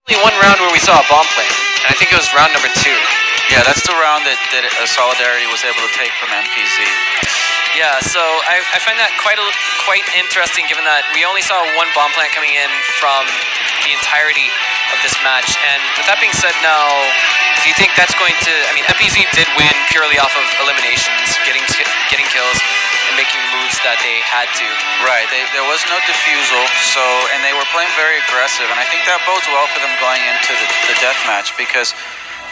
Only one round where we saw a bomb plant, and I think it was round number 2. Yeah, that's the round that Solidarity was able to take from MPZ. Yeah, so I find that quite interesting, given that we only saw one bomb plant coming in from the entirety of this match. And with that being said, now, do you think that's going to? I mean, MPZ did win purely off of eliminations, getting kills, and making moves that they had to. Right. There was no defusal, and they were playing very aggressive, and I think that bodes well for them going into the deathmatch, because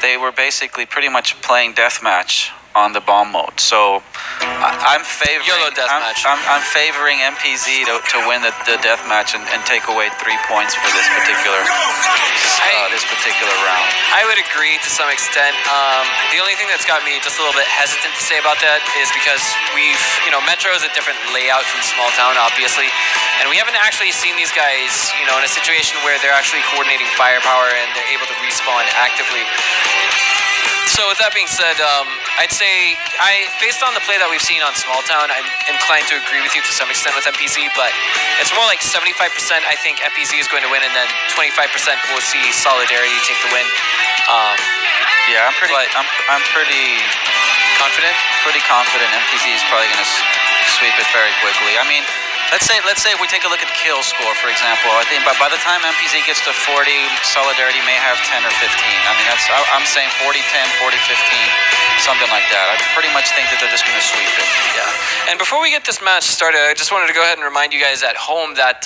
they were basically pretty much playing deathmatch on the bomb mode. So I'm favoring YOLO deathmatch. I'm favoring MPZ to win the deathmatch and take away 3 points for this particular round. I would agree to some extent. The only thing that's got me just a little bit hesitant to say about that is because Metro is a different layout from Small Town, obviously, and we haven't actually seen these guys, in a situation where they're actually coordinating firepower and they're able to respawn actively. So with that being said, I'd say, based on the play that we've seen on Small Town, I'm inclined to agree with you to some extent with MPZ, but it's more like 75% I think MPZ is going to win, and then 25% we'll see Solidarity take the win. Yeah, I'm pretty confident. Pretty confident MPZ is probably going to sweep it very quickly. I mean, let's say if we take a look at kill score, for example, I think by the time MPZ gets to 40, Solidarity may have 10 or 15. I mean, I'm saying 40-10, 40-15, something like that. I pretty much think that they're just going to sweep it. Yeah. And before we get this match started, I just wanted to go ahead and remind you guys at home that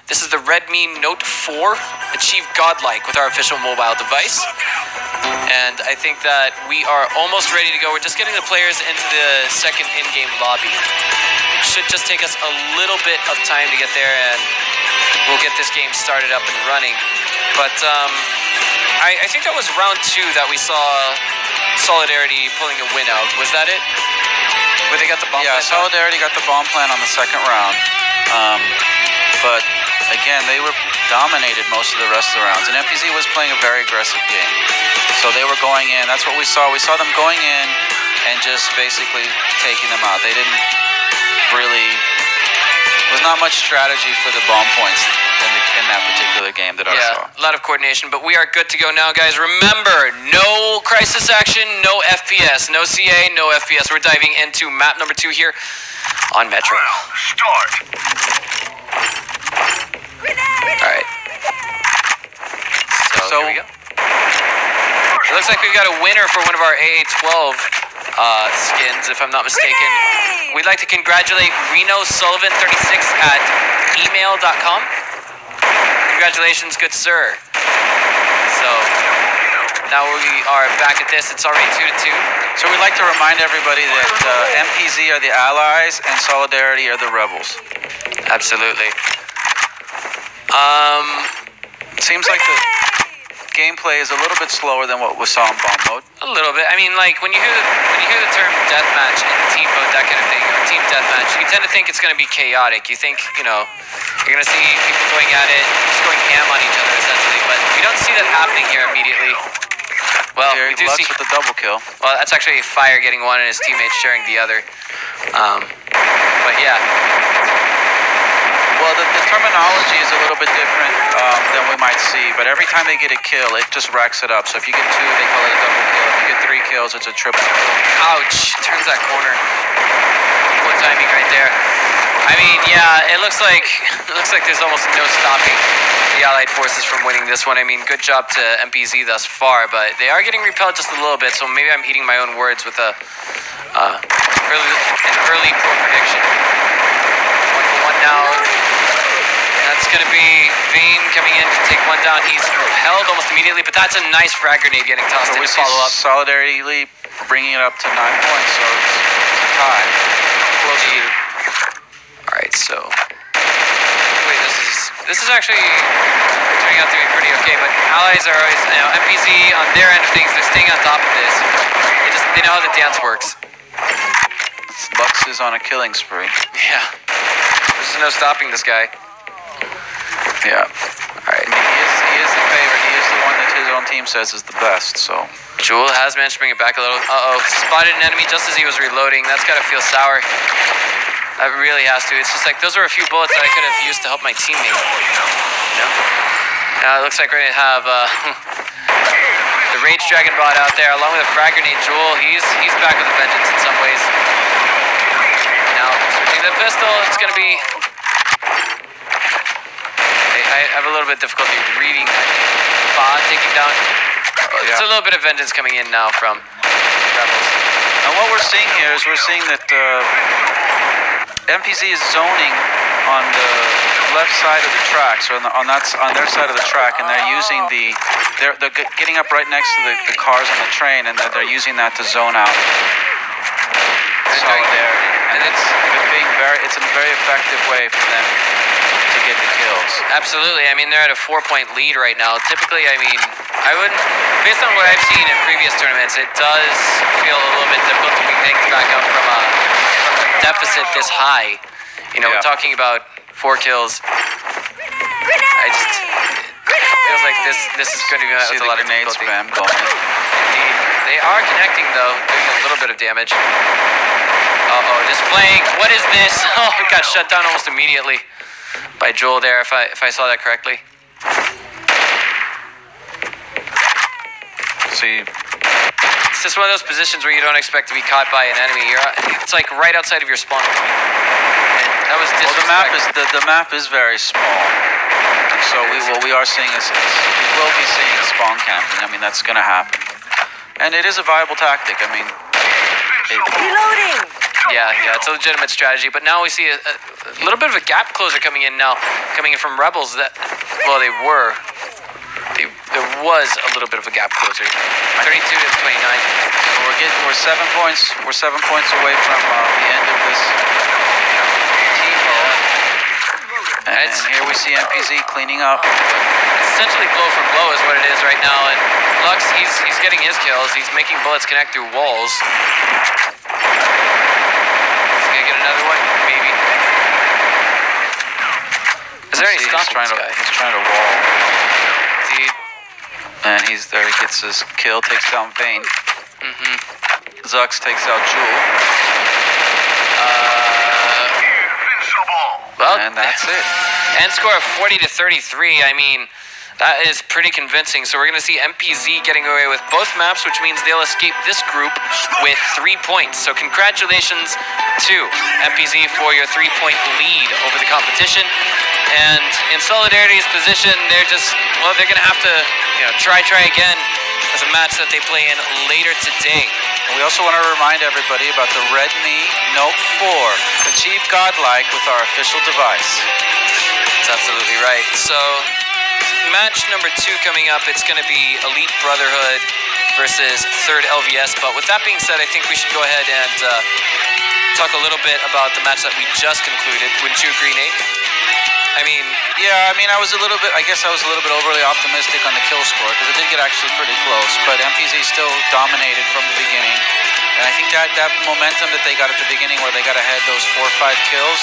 this is the Redmi Note 4. Achieve godlike with our official mobile device. And I think that we are almost ready to go. We're just getting the players into the second in-game lobby. It should just take us a little bit of time to get there, and we'll get this game started up and running. But I think that was round 2 that we saw Solidarity pulling a win out. Was that it? Where they got the bomb plant? Yeah, Solidarity got the bomb plant on the second round. But again, they were dominated most of the rest of the rounds, and MPZ was playing a very aggressive game. So they were going in. That's what we saw. We saw them going in and just basically taking them out. They didn't really. There was not much strategy for the bomb points in that particular game that I saw. Yeah, a lot of coordination, but we are good to go now, guys. Remember, no crisis action, no FPS, no CA, no FPS. We're diving into map number 2 here on Metro. Start. All right. So here we go. It looks like we've got a winner for one of our AA12 skins, if I'm not mistaken. We'd like to congratulate Reno Sullivan 36 at email.com. Congratulations, good sir. So now we are back at this. It's already 2-2. So we'd like to remind everybody that MPZ are the allies and Solidarity are the rebels. Absolutely. Seems like the gameplay is a little bit slower than what we saw in bomb mode. A little bit. I mean, like when you hear the term deathmatch and team mode, that kind of thing, or team deathmatch, you tend to think it's going to be chaotic. You think, you're going to see people going at it, just going ham on each other essentially. But we don't see that happening here immediately. Well, we do see with the double kill. Well, that's actually Fire getting one and his teammates sharing the other. But yeah. Well, the terminology is a little bit different than we might see, but every time they get a kill, it just racks it up. So if you get 2, they call it a double kill. If you get 3 kills, it's a triple kill. Ouch! Turns that corner. Poor timing right there. I mean, yeah, it looks like there's almost no stopping the Allied forces from winning this one. I mean, good job to MPZ thus far, but they are getting repelled just a little bit. So maybe I'm eating my own words with an early poor prediction. 1-for-1 now. That's going to be Vane coming in to take one down. He's held almost immediately, but that's a nice frag grenade getting tossed in to follow up. Solidarity bringing it up to 9 points, so it's a tie. Close to. All right, so wait, this is actually turning out to be pretty okay. But allies are always, MPZ on their end of things, they're staying on top of this. They know how the dance works. Bucks is on a killing spree. Yeah, there's no stopping this guy. Yeah. All right. I mean, he is the favorite. He is the one that his own team says is the best. So. Jewel has managed to bring it back a little. Spotted an enemy just as he was reloading. That's got to feel sour. That really has to. It's just like those were a few bullets that I could have used to help my teammate. Now it looks like we're going to have the Rage Dragon bot out there, along with a Frag Grenade Jewel. He's back with a vengeance in some ways. Now, switching the pistol, it's going to be... I have a little bit of difficulty reading that. Fa taking down... It's a little bit of vengeance coming in now from Rebels. And what we're seeing here is we're seeing that MPZ is zoning on the left side of the tracks, or on their side of the track, and they're using they're getting up right next to the cars on the train, and they're using that to zone out solidarity. And it's a very effective way for them to get the kills. Absolutely. I mean, they're at a 4-point lead right now. Typically, I mean, I wouldn't, based on what I've seen in previous tournaments, it does feel a little bit difficult to be picked back up from a deficit this high. You know, we're talking about 4 kills. It feels like this is going to be met with a lot of difficulty. Spam going. Indeed. They are connecting, though, doing a little bit of damage. Uh-oh, this flank. What is this? Oh, it got shut down almost immediately by Joel there, if I saw that correctly. See, it's just one of those positions where you don't expect to be caught by an enemy. It's like right outside of your spawn point. And that was disrespectful. the map is very small, and so what we are seeing is we will be seeing spawn camping. I mean, that's going to happen, and it is a viable tactic. I mean, reloading. Yeah, it's a legitimate strategy. But now we see a little bit of a gap closer coming in now, coming in from Rebels. There was a little bit of a gap closer. 32 to 29. So we're 7 points. We're 7 points away from the end of this team mode. And here we see MPZ cleaning up. It's essentially blow for blow is what it is right now. And Lux, he's getting his kills. He's making bullets connect through walls. Another one, maybe. Is there any stock on this guy? He's trying to wall. Indeed. And he's there. He gets his kill, takes down Vayne. Zux takes out Jewel. Well, and that's it. End score of 40 to 33. I mean, that is pretty convincing. So we're going to see MPZ getting away with both maps, which means they'll escape this group with 3 points. So congratulations to MPZ for your 3-point lead over the competition. And in Solidarity's position, they're going to have to, try again as a match that they play in later today. And we also want to remind everybody about the Redmi Note 4. Achieve godlike with our official device. That's absolutely right. So match number 2 coming up, it's going to be Elite Brotherhood versus Third LVS. But with that being said, I think we should go ahead and talk a little bit about the match that we just concluded. Wouldn't you agree, Nate? I mean, I was a little bit overly optimistic on the kill score, because it did get actually pretty close, but MPZ still dominated from the beginning. And I think that momentum that they got at the beginning, where they got ahead those 4 or 5 kills,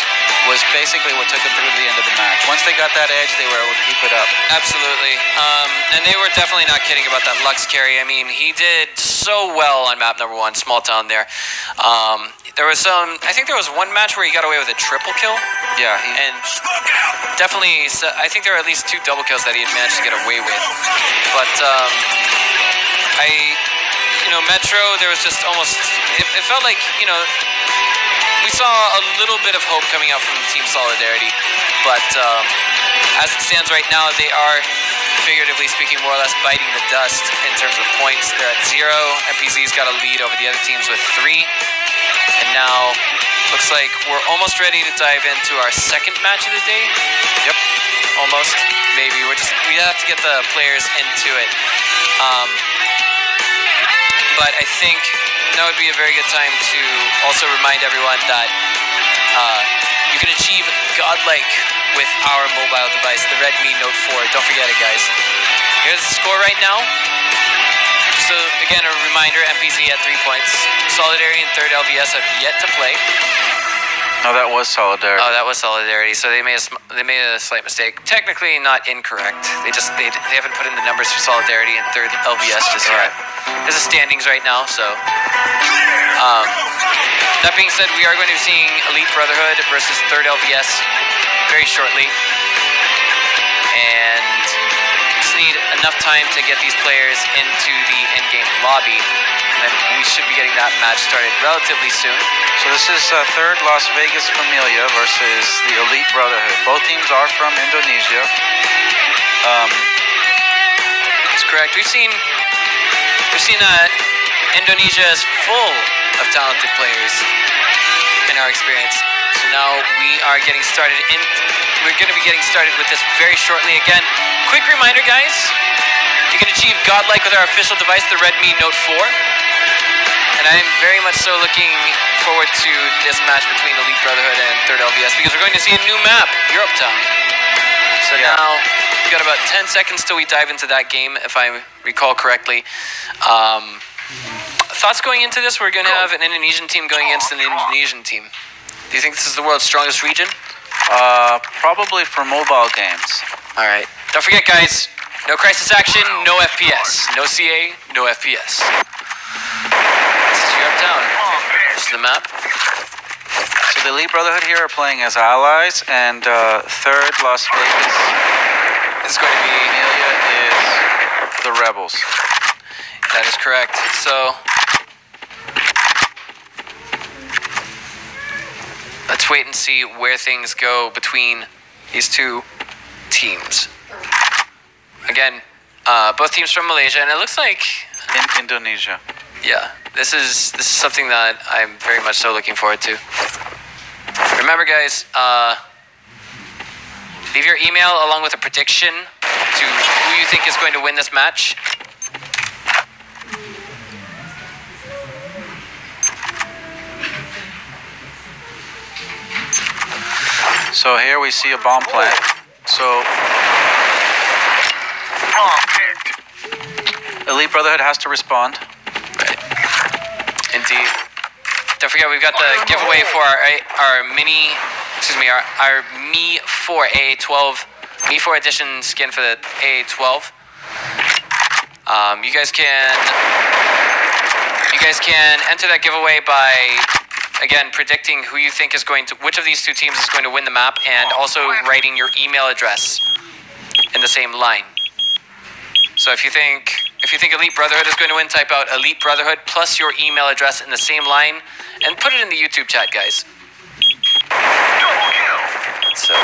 was basically what took them through to the end of the match. Once they got that edge, they were able to keep it up. Absolutely. And they were definitely not kidding about that Lux carry. I mean, he did so well on map number 1, small town there. I think there was one match where he got away with a triple kill. Yeah. And definitely, I think there were at least 2 double kills that he had managed to get away with. But Metro, there was just almost, it felt like, we saw a little bit of hope coming out from Team Solidarity, but as it stands right now, they are, figuratively speaking, more or less biting the dust in terms of points. They're at 0. MPZ's got a lead over the other teams with 3. And now, looks like we're almost ready to dive into our second match of the day. Yep. Almost. Maybe. We have to get the players into it. But I think that would be a very good time to also remind everyone that you can achieve godlike with our mobile device, the Redmi Note 4. Don't forget it, guys. Here's the score right now. So, again, a reminder, MPZ at 3 points. Solidarity and Third LVS have yet to play. No, that was Solidarity. Oh, that was Solidarity. So they made a slight mistake. Technically not incorrect. They haven't put in the numbers for Solidarity and Third LVS just yet. There's the standings right now, so. That being said, we are going to be seeing Elite Brotherhood versus Third LVS very shortly. And just need enough time to get these players into the in-game lobby, and then we should be getting that match started relatively soon. So this is Third Las Vegas Familia versus the Elite Brotherhood. Both teams are from Indonesia. That's correct. We've seen Indonesia is full of talented players in our experience. So now we are getting started. We're going to be getting started with this very shortly. Again, quick reminder, guys, you can achieve godlike with our official device, the Redmi Note 4. And I'm very much so looking forward to this match between Elite Brotherhood and Third LVS, because we're going to see a new map, Europe Town. So now we've got about 10 seconds till we dive into that game, if I recall correctly. Thoughts going into this? We're going to have an Indonesian team going against an Indonesian team. Do you think this is the world's strongest region? Probably for mobile games. All right. Don't forget, guys, no crisis action, no FPS. No CA, no FPS. This is Europe Town. This is the map. So the Elite Brotherhood here are playing as allies, and Third Las Vegas It's going to be... Familia is the rebels. That is correct. So... let's wait and see where things go between these two teams. Again, both teams from Malaysia, and it looks like In Indonesia. yeah, this is something that I'm very much so looking forward to. Remember, guys, leave your email along with a prediction to who you think is going to win this match. So here we see a bomb plant. So Elite Brotherhood has to respond. Right. Indeed. Don't forget, we've got the giveaway for our Mi 4 A12, Mi 4 edition skin for the A12. You guys can enter that giveaway by, again, predicting who you think is which of these two teams is going to win the map, and also writing your email address in the same line. So if you think Elite Brotherhood is going to win, type out Elite Brotherhood plus your email address in the same line, and put it in the YouTube chat, guys. So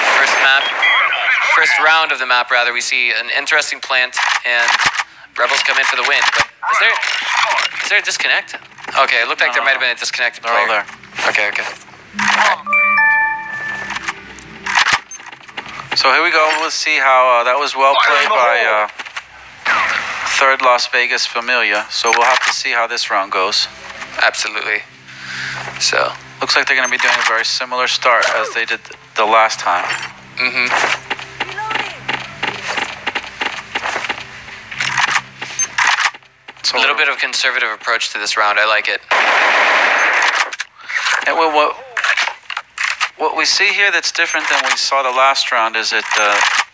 first round of the map, rather, we see an interesting plant, and Rebels come in for the win. But is there a disconnect? Okay, it looked like there might have been a disconnected player. They're all there. Okay. So here we go. We'll see how that was well played by Third Las Vegas Familia. So we'll have to see how this round goes. Absolutely. So looks like they're going to be doing a very similar start as they did the last time. So a little bit of conservative approach to this round. I like it. And what we see here that's different than we saw the last round is that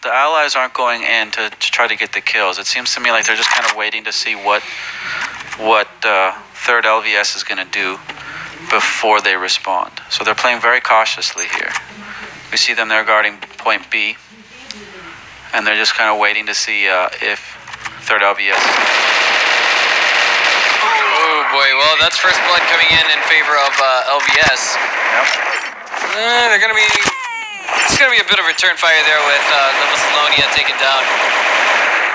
the allies aren't going in to try to get the kills. It seems to me like they're just kind of waiting to see what Third LVS is going to do before they respond. So they're playing very cautiously here. We see them there guarding point B, and they're just kind of waiting to see if Third LVS. Oh boy, well, that's first blood coming in favor of LVS. Yep. It's gonna be a bit of return fire there with Little Salonia taken down.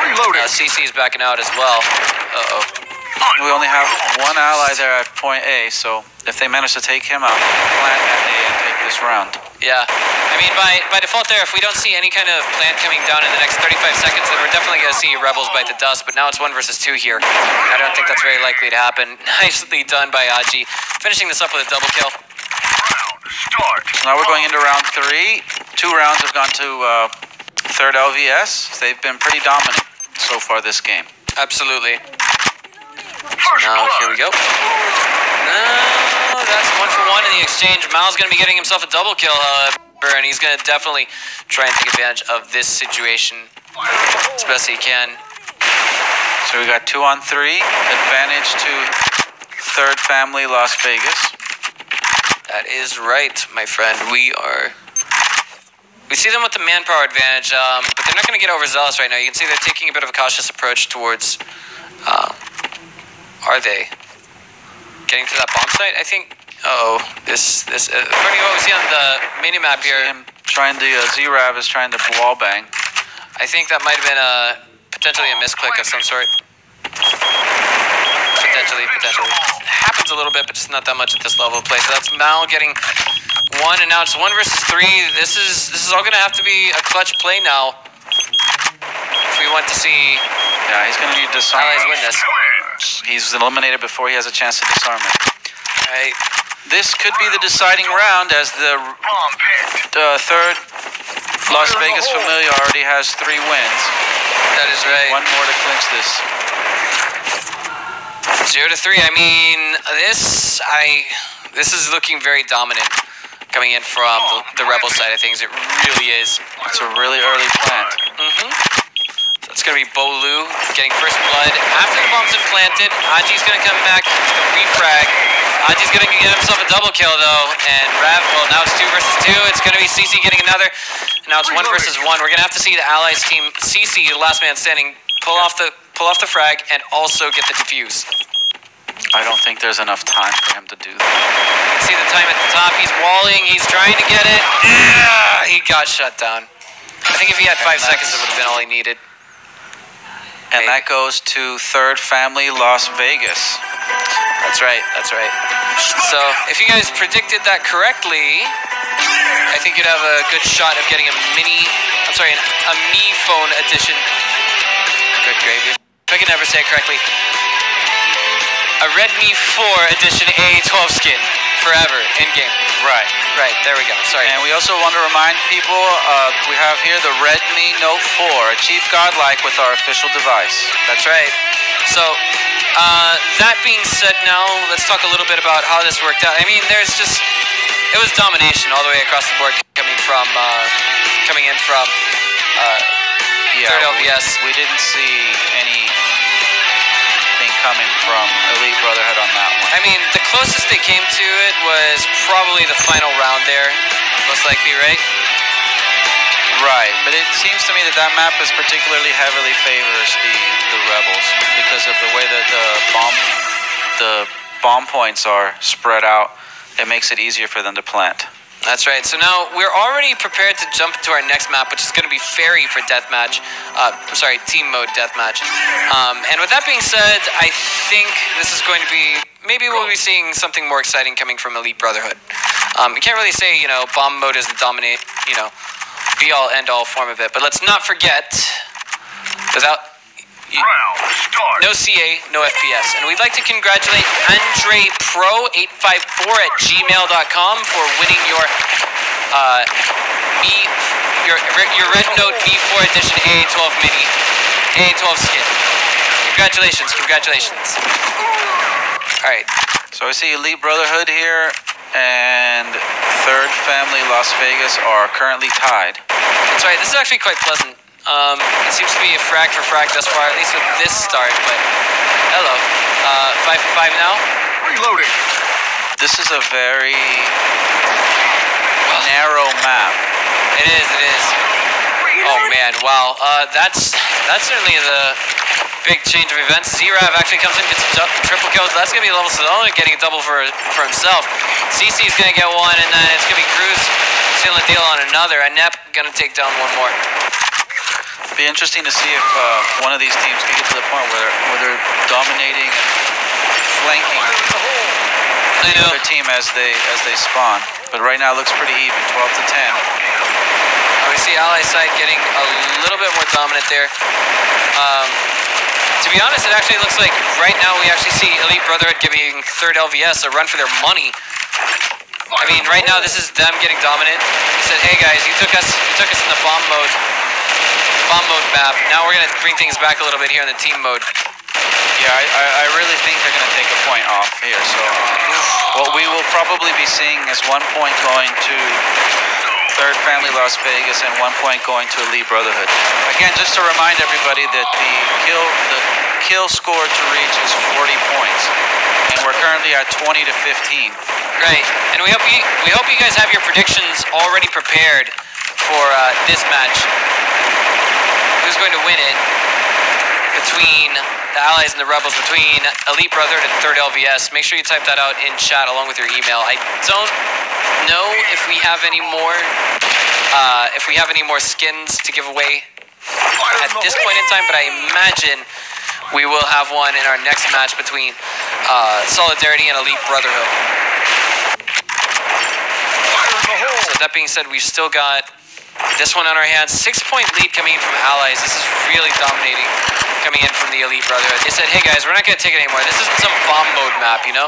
Reloading. CC's backing out as well. Uh-oh. We only have one ally there at point A, so if they manage to take him out, plant at A and take this round. Yeah. I mean, by default there, if we don't see any kind of plant coming down in the next 35 seconds, then we're definitely going to see Rebels bite the dust, but now it's 1 versus 2 here. I don't think that's very likely to happen. Nicely done by Aji, finishing this up with a double kill. Start. So now we're going into round 3. 2 rounds have gone to Third LVS. They've been pretty dominant so far this game. Absolutely. Now, here we go. No, that's 1 for 1 in the exchange. Mal's going to be getting himself a double kill, however, and he's going to definitely try and take advantage of this situation as best he can. So we got 2 on 3. Advantage to Third Family Las Vegas. That is right, my friend. We've We see them with the manpower advantage, but they're not going to get overzealous right now. You can see they're taking a bit of a cautious approach towards... are they getting to that bomb site? I think... this according to what we see on the mini-map here... Him trying to... Z-Rav is trying to wall bang. I think that might have been potentially a misclick of some sort. Potentially. Happens a little bit, but just not that much at this level of play. So that's Mal getting 1, and now it's 1 versus 3. This is all going to have to be a clutch play now. If we want to see... Yeah, he's going to need to disarm Allies it. win this. He's eliminated before he has a chance to disarm it. Right. This could be the deciding round, as the third Las Vegas Familia already has 3 wins. That is right. 1 more to clinch this. 0-3. I mean, this is looking very dominant coming in from the Rebel side of things. It really is. It's a really early plant. So it's going to be Bolu getting first blood. After the bomb's been planted, Aji's going to come back. He's going to refrag. Aji's going to get himself a double kill, though. And Rav, well, now it's 2 versus 2. It's going to be CC getting another. And now it's 1 versus 1. We're going to have to see the Allies team, CC, the last man standing, pull off the frag and also get the defuse. I don't think there's enough time for him to do that. You can see the time at the top. He's walling. He's trying to get it. Yeah, he got shut down. I think if he had 5 seconds, it would have been all he needed. And that goes to Third Family Las Vegas. That's right. So if you guys predicted that correctly, I think you'd have a good shot of getting a me phone edition. Good gravy. If I can never say it correctly. A Redmi 4 edition A12 skin forever in game. Right. There we go. Sorry. And we also want to remind people, we have here the Redmi Note 4, achieve godlike with our official device. That's right. So, that being said, now let's talk a little bit about how this worked out. I mean, it was domination all the way across the board coming in from Third LVS. We didn't see anything coming from Elite Brotherhood on that one. I mean, the closest they came to it was probably the final round there, most likely, right? Right, but it seems to me that map is particularly heavily favors the Rebels because of the way that the bomb points are spread out. It makes it easier for them to plant. That's right. So now we're already prepared to jump into our next map, which is going to be Ferry for deathmatch. Team mode deathmatch. And with that being said, I think this is going to be, maybe we'll be seeing something more exciting coming from Elite Brotherhood. You can't really say, bomb mode is the dominate, be-all, end-all form of it. But let's not forget, no CA, no FPS. And we'd like to congratulate AndrePro854@gmail.com for winning your Red Note B4 Edition A12 Mini, A12 skin. Congratulations. Alright. So I see Elite Brotherhood here and Third Family Las Vegas are currently tied. That's right. This is actually quite pleasant. It seems to be a frag for frag thus far, at least with this start, but hello. 5 for 5 now. Reloading. This is a very narrow map. It is. Oh man, wow. That's certainly the big change of events. Z-Rav actually comes in, gets a triple kill. So that's gonna be level Sedona getting a double for himself. CC's gonna get 1, and then it's gonna be Cruz sealing the deal on another. And Nep gonna take down 1 more. Be interesting to see if one of these teams can get to the point where they're dominating and flanking the other team as they spawn. But right now it looks pretty even, 12 to 10. We see Ally side getting a little bit more dominant there. To be honest, it actually looks like right now we actually see Elite Brotherhood giving Third LVS a run for their money. I mean, right now this is them getting dominant. He said, "Hey guys, you took us in the bomb mode map. Now we're gonna bring things back a little bit here in the team mode." Yeah, I really think they're gonna take a point off here. So what we will probably be seeing is 1 point going to Third Family Las Vegas and 1 point going to Elite Brotherhood. Again, just to remind everybody that the kill score to reach is 40 points, and we're currently at 20 to 15. Right, and we hope you guys have your predictions already prepared for this match. Who's going to win it between the Allies and the Rebels, between Elite Brotherhood and Third LVS? Make sure you type that out in chat along with your email. I don't know if we have any more skins to give away at this point in time, but I imagine we will have one in our next match between Solidarity and Elite Brotherhood. So that being said, we've still got this one on our hands. 6-point lead coming in from Allies. This is really dominating coming in from the Elite Brotherhood. They said, hey guys, we're not going to take it anymore. This isn't some bomb mode map, you know?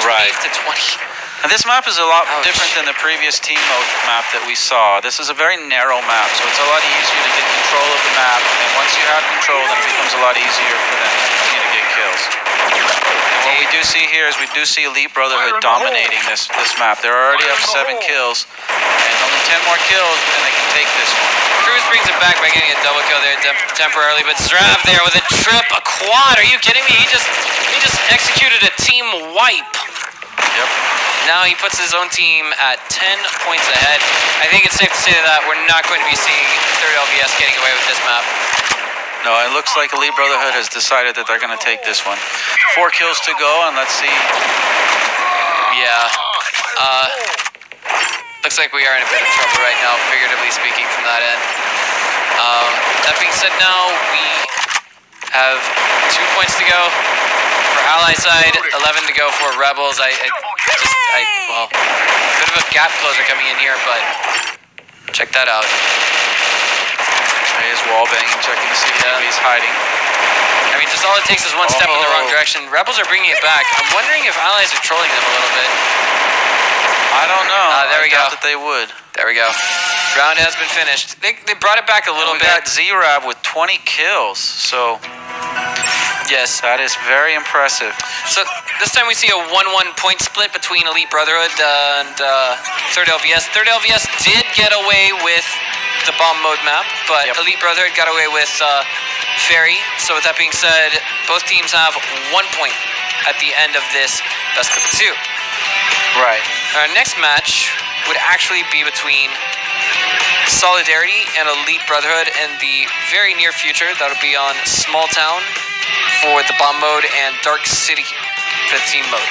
Right. 8 to 20. And this map is a lot different than the previous team mode map that we saw. This is a very narrow map, so it's a lot easier to get control of the map. And once you have control, then it becomes a lot easier for them to continue to get kills. And what we do see here is we do see Elite Brotherhood dominating this map. They're already up 7 kills, and only 10 more kills, and they can take this one. Cruz brings it back by getting a double kill there temporarily, but Zrav there with a trip, a quad. Are you kidding me? He just executed a team wipe. Yep. Now he puts his own team at 10 points ahead. I think it's safe to say that we're not going to be seeing Third LVS getting away with this map. No, it looks like Elite Brotherhood has decided that they're going to take this one. 4 kills to go, and let's see. Yeah. Looks like we are in a bit of trouble right now, figuratively speaking, from that end. That being said, now we have 2 points to go for Ally side, 11 to go for Rebels. Well, a bit of a gap closer coming in here, but check that out. He is wall banging, checking to see if he's hiding. I mean, just all it takes is one step in the wrong direction. Rebels are bringing it back. I'm wondering if Allies are trolling them a little bit. I don't know. There we go. I doubt that they would. There we go. Round has been finished. They brought it back a little bit. We got Z-Rab with 20 kills, so yes, that is very impressive. So this time we see a 1-1 point split between Elite Brotherhood and Third LVS. Third LVS did get away with the bomb mode map, but Elite Brotherhood got away with Ferry. So with that being said, both teams have 1 point at the end of this best of 2. Right. Our next match would actually be between Solidarity and Elite Brotherhood in the very near future. That'll be on Small Town for the bomb mode and Dark City for the team mode.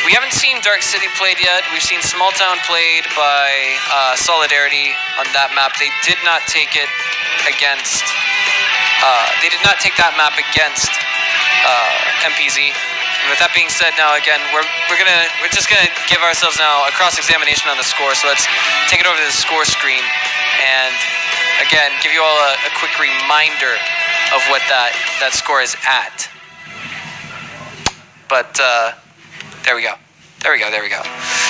We haven't seen Dark City played yet. We've seen Small Town played by Solidarity on that map. They did not take it against. They did not take that map against MPZ. And with that being said, now again, we're just gonna give ourselves now a cross-examination on the score. So let's take it over to the score screen, and again, give you all a quick reminder of what that score is at. But there we go.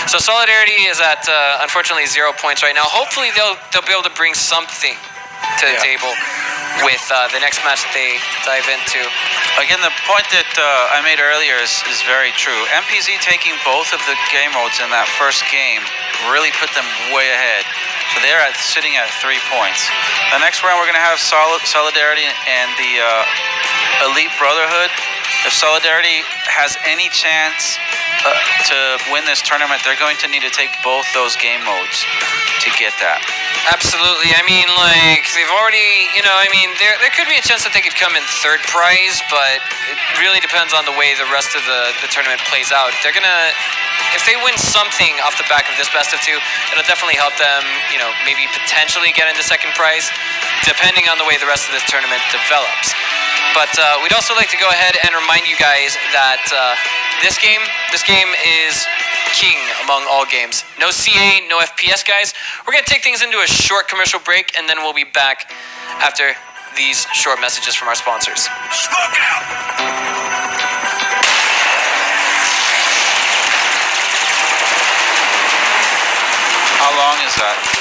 So Solidarity is at unfortunately 0 points right now. Hopefully they'll be able to bring something to the table with the next match that they dive into. Again, the point that I made earlier is very true. MPZ taking both of the game modes in that first game really put them way ahead. So they're sitting at 3 points. The next round we're going to have Solidarity and the Elite Brotherhood. If Solidarity has any chance to win this tournament, they're going to need to take both those game modes to get that. Absolutely. I mean, like, they've already, there could be a chance that they could come in third prize, but it really depends on the way the rest of the tournament plays out. They're going to, if they win something off the back of this best of 2, it'll definitely help them, maybe potentially get into second prize, depending on the way the rest of this tournament develops. But we'd also like to go ahead and remind you guys that this game is king among all games. No CA, no FPS, guys. We're going to take things into a short commercial break, and then we'll be back after these short messages from our sponsors. Smoke out! How long is that?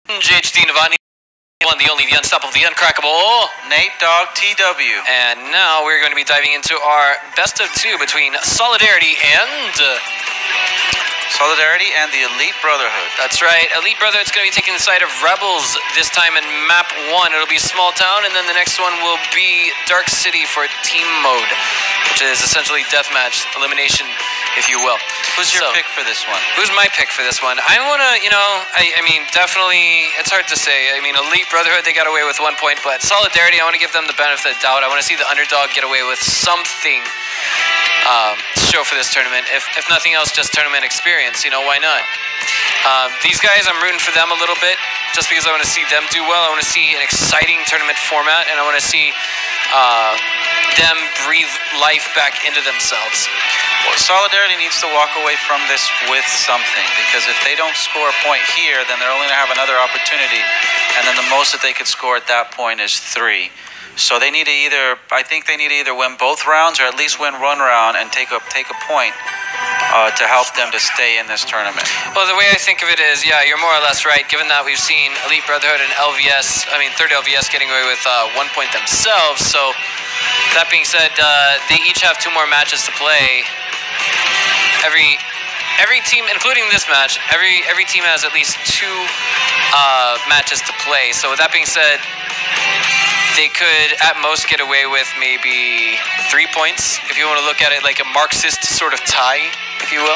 JHD Navani, one, the only, the unstoppable, the uncrackable. Nate Dogg TW. And now we're going to be diving into our best of two between Solidarity and... Solidarity and the Elite Brotherhood. That's right. Elite Brotherhood's going to be taking the side of Rebels this time in map 1. It'll be Small Town, and then the next one will be Dark City for team mode, which is essentially deathmatch, elimination, if you will. Who's your pick for this one? Who's my pick for this one? I want to, I mean, definitely, it's hard to say. I mean, Elite Brotherhood, they got away with 1 point, but Solidarity, I want to give them the benefit of the doubt. I want to see the underdog get away with something to show for this tournament. If nothing else, just tournament experience. Why not? These guys, I'm rooting for them a little bit, just because I want to see them do well. I want to see an exciting tournament format, and I want to see them breathe life back into themselves. Well, Solidarity needs to walk away from this with something, because if they don't score a point here, then they're only going to have another opportunity, and then the most that they could score at that point is 3. So they need to I think they need to either win both rounds or at least win one round and take a point to help them to stay in this tournament. Well, the way I think of it is, yeah, you're more or less right, given that we've seen Elite Brotherhood and Third LVS getting away with 1 point themselves. So that being said, they each have 2 more matches to play. Every team, including this match, every team has at least 2 matches to play. So with that being said, they could at most get away with maybe 3 points, if you want to look at it like a Marxist sort of tie, if you will.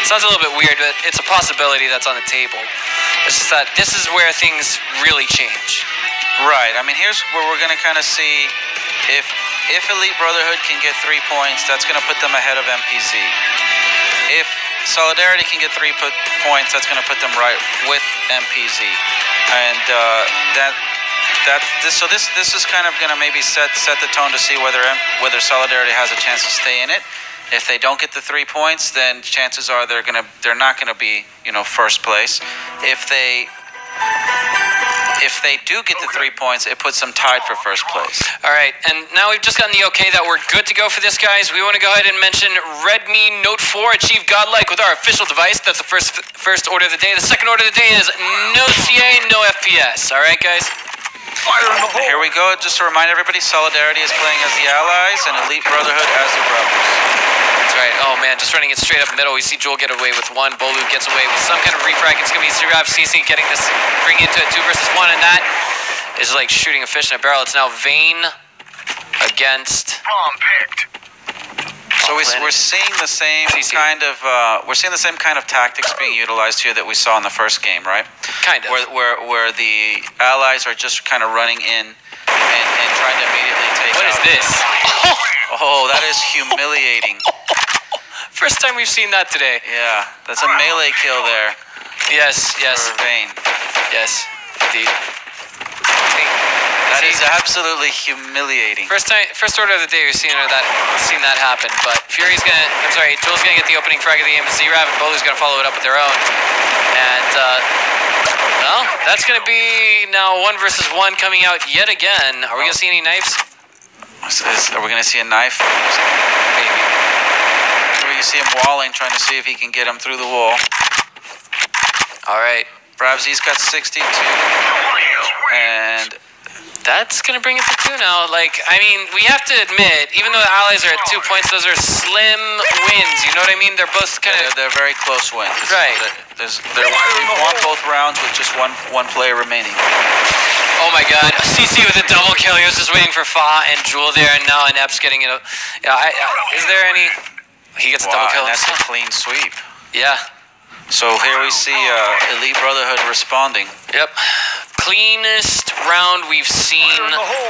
It sounds a little bit weird, but it's a possibility that's on the table. It's just that this is where things really change. Right. I mean, here's where we're going to kind of see if Elite Brotherhood can get 3 points, that's going to put them ahead of MPZ. If Solidarity can get 3 points, that's going to put them right with MPZ. And this is kind of going to maybe set the tone to see whether Solidarity has a chance to stay in it. If they don't get the 3 points, then chances are they're not going to be first place. If they do get the 3 points, it puts them tied for first place. All right, and now we've just gotten the okay that we're good to go for this, guys. We want to go ahead and mention Redmi Note 4 achieve godlike with our official device. That's the first order of the day. The second order of the day is no CA, no FPS. All right, guys. Here we go. Just to remind everybody, Solidarity is playing as the Allies and Elite Brotherhood as the Rebels. That's right. Oh, man, just running it straight up middle. We see Joel get away with 1. Bolu gets away with some kind of refrag. It's going to be Zirav CC getting this, bringing it to a 2 versus 1, and that is like shooting a fish in a barrel. It's now Vayne against... Bomb picked. So we're seeing the same kind of tactics being utilized here that we saw in the first game, right? Kind of. Where the Allies are just kind of running in and trying to immediately take out. What is this? Oh, that is humiliating. First time we've seen that today. Yeah, that's a melee kill there. Yes. For Vayne. Yes, indeed. That is absolutely humiliating. First order of the day we've seen that happen, but Joel's gonna get the opening frag of the game, and Zirav and Bolu's gonna follow it up with their own. And well, that's gonna be now 1 versus 1 coming out yet again. Are we gonna see any knives? Are we gonna see a knife? Maybe. Or you see him walling, trying to see if he can get him through the wall. All right. Brabsy's got 62, and that's going to bring it to 2 now. I mean, we have to admit, even though the Allies are at 2 points, those are slim wins. You know what I mean? They're both kind of... They're very close wins. Right. We've won both rounds with just one player remaining. Oh my god. CC with a double kill. He was just waiting for Fa and Jewel there, and now Inep's getting it. Is there any... He gets a double kill. That's a clean sweep. Yeah. So here we see Elite Brotherhood responding. Yep. Cleanest round we've seen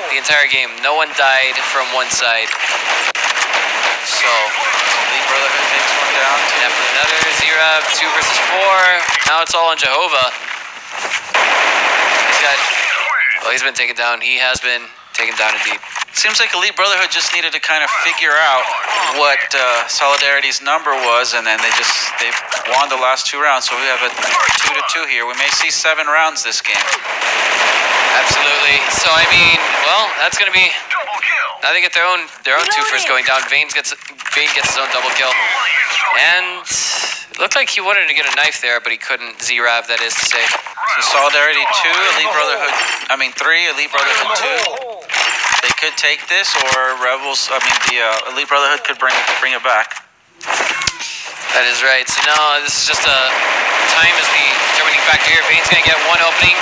the entire game. No one died from one side. So Elite Brotherhood takes one down. Yep, another Zirav, 2 versus 4. Now it's all on Jehovah. He's been taken down. He has been taken down indeed. Seems like Elite Brotherhood just needed to kind of figure out what Solidarity's number was, and then they've won the last 2 rounds. So we have a 2-2 here. We may see 7 rounds this game. Absolutely. So I mean, well, that's gonna be. Now they get their own 2 first going down. Vayne gets his own double kill, and Looked like he wanted to get a knife there, but he couldn't. Z-Rav, that is to say. So Solidarity 2, Elite Brotherhood, 3, Elite Brotherhood 2. They could take this, or Rebels, the Elite Brotherhood could bring it back. That is right. So now this is just a time is the determining factor here. Bane's going to get one opening,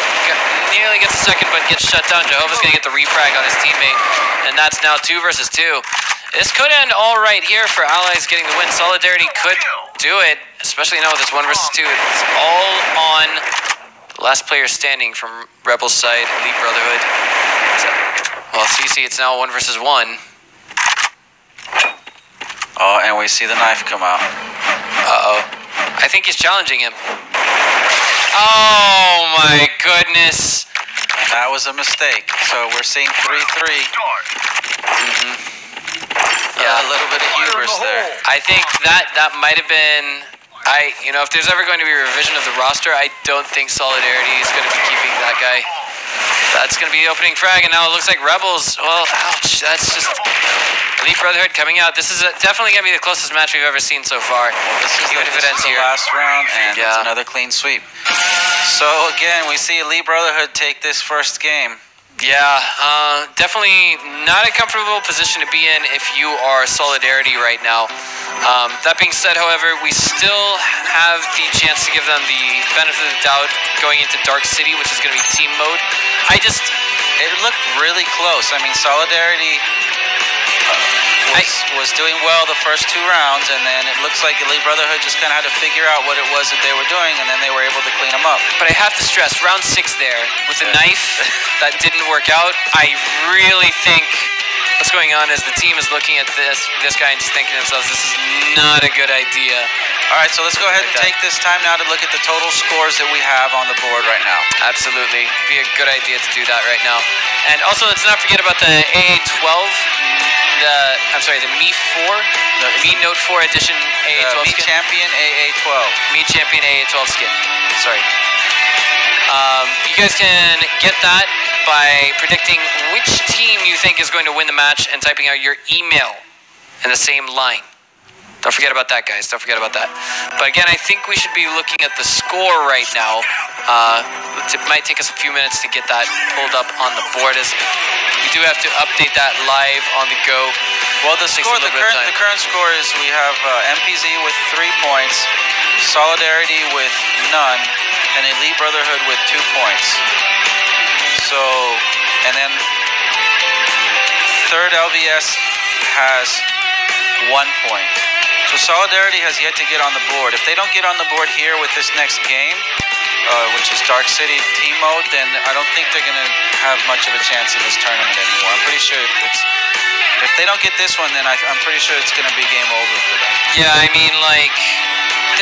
nearly gets a second, but gets shut down. Jehovah's going to get the refrag on his teammate, and that's now 2 versus 2. This could end all right here for Allies getting the win. Solidarity could do it, especially now with this 1 versus 2. It's all on the last player standing from Rebels side, Elite Brotherhood. So, well, CC, it's now 1 versus 1. Oh, and we see the knife come out. Uh-oh. I think he's challenging him. Oh, my goodness. And that was a mistake. So we're seeing 3-3. Yeah, a little bit of hubris there. I think that might have been... if there's ever going to be a revision of the roster, I don't think Solidarity is going to be keeping that guy. That's going to be the opening frag, and now it looks like Rebels. Well, ouch, that's just... Elite Brotherhood coming out. This is definitely going to be the closest match we've ever seen so far. Well, this is the last round, and it's another clean sweep. So, again, we see Elite Brotherhood take this first game. Yeah, definitely not a comfortable position to be in if you are Solidarity right now. That being said, however, we still have the chance to give them the benefit of the doubt going into Dark City, which is going to be team mode. It looked really close. I mean, Solidarity was doing well the first 2 rounds, and then it looks like Elite Brotherhood just kind of had to figure out what it was that they were doing, and then they were able to clean them up. But I have to stress, round 6 there, with the knife, that didn't work out. I really think what's going on is the team is looking at this guy and just thinking to themselves, this is not a good idea. All right, so let's go ahead and take this time now to look at the total scores that we have on the board right now. Absolutely. Be a good idea to do that right now. And also, let's not forget about the AA12, the Me 4, the Me Note 4 edition AA12 Me skin. Champion AA12. Me Champion AA12 skin. Sorry. You guys can get that by predicting which team you think is going to win the match and typing out your email in the same line. Don't forget about that, guys. Don't forget about that. But again, I think we should be looking at the score right now. It might take us a few minutes to get that pulled up on the board, as we do have to update that live on the go. Well, the current score is we have MPZ with 3 points, Solidarity with none, and Elite Brotherhood with 2 points. So, and then Third LVS has 1 point. So Solidarity has yet to get on the board. If they don't get on the board here with this next game, which is Dark City team mode, then I don't think they're going to have much of a chance in this tournament anymore. I'm pretty sure if they don't get this one, then I'm pretty sure it's going to be game over for them. Yeah, I mean, like, I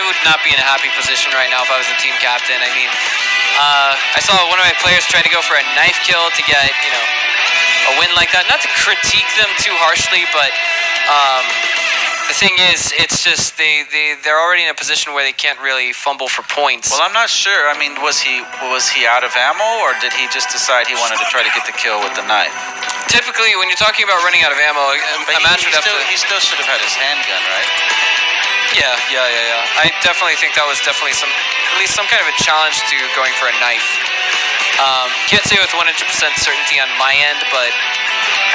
would not be in a happy position right now if I was the team captain. I mean, I saw one of my players try to go for a knife kill to get, a win like that. Not to critique them too harshly, but the thing is, it's just they're already in a position where they can't really fumble for points. Well, I'm not sure. I mean, was he out of ammo, or did he just decide he wanted to try to get the kill with the knife? Typically, when you're talking about running out of ammo, he still should have had his handgun, right? Yeah. I definitely think that was at least some kind of a challenge to going for a knife. Can't say with 100% certainty on my end, but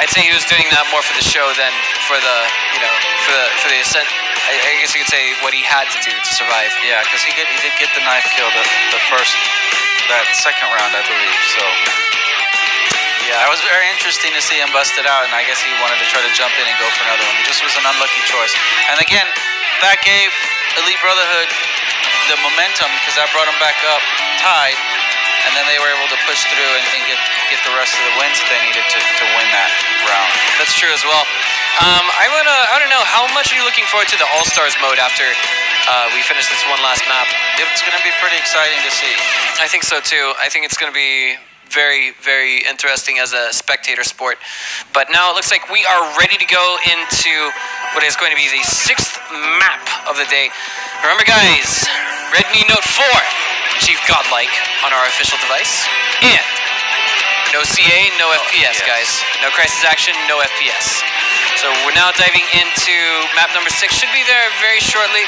I'd say he was doing that more for the show than for the ascent. I guess you could say what he had to do to survive. Yeah, because he did get the knife kill that second round, I believe. So yeah, it was very interesting to see him bust it out, and I guess he wanted to try to jump in and go for another one. It just was an unlucky choice. And again, that gave Elite Brotherhood the momentum, because that brought them back up tied. And then they were able to push through and get the rest of the wins that they needed to win that round. That's true as well. I want to know, how much are you looking forward to the All-Stars mode after we finish this one last map? It's going to be pretty exciting to see. I think so too. I think it's going to be very, very interesting as a spectator sport. But now it looks like we are ready to go into what is going to be the 6th map of the day. Remember, guys, Redmi Note 4. Chief Godlike on our official device, and no CA, no FPS, guys. No crisis action, no FPS. So we're now diving into map number 6. Should be there very shortly.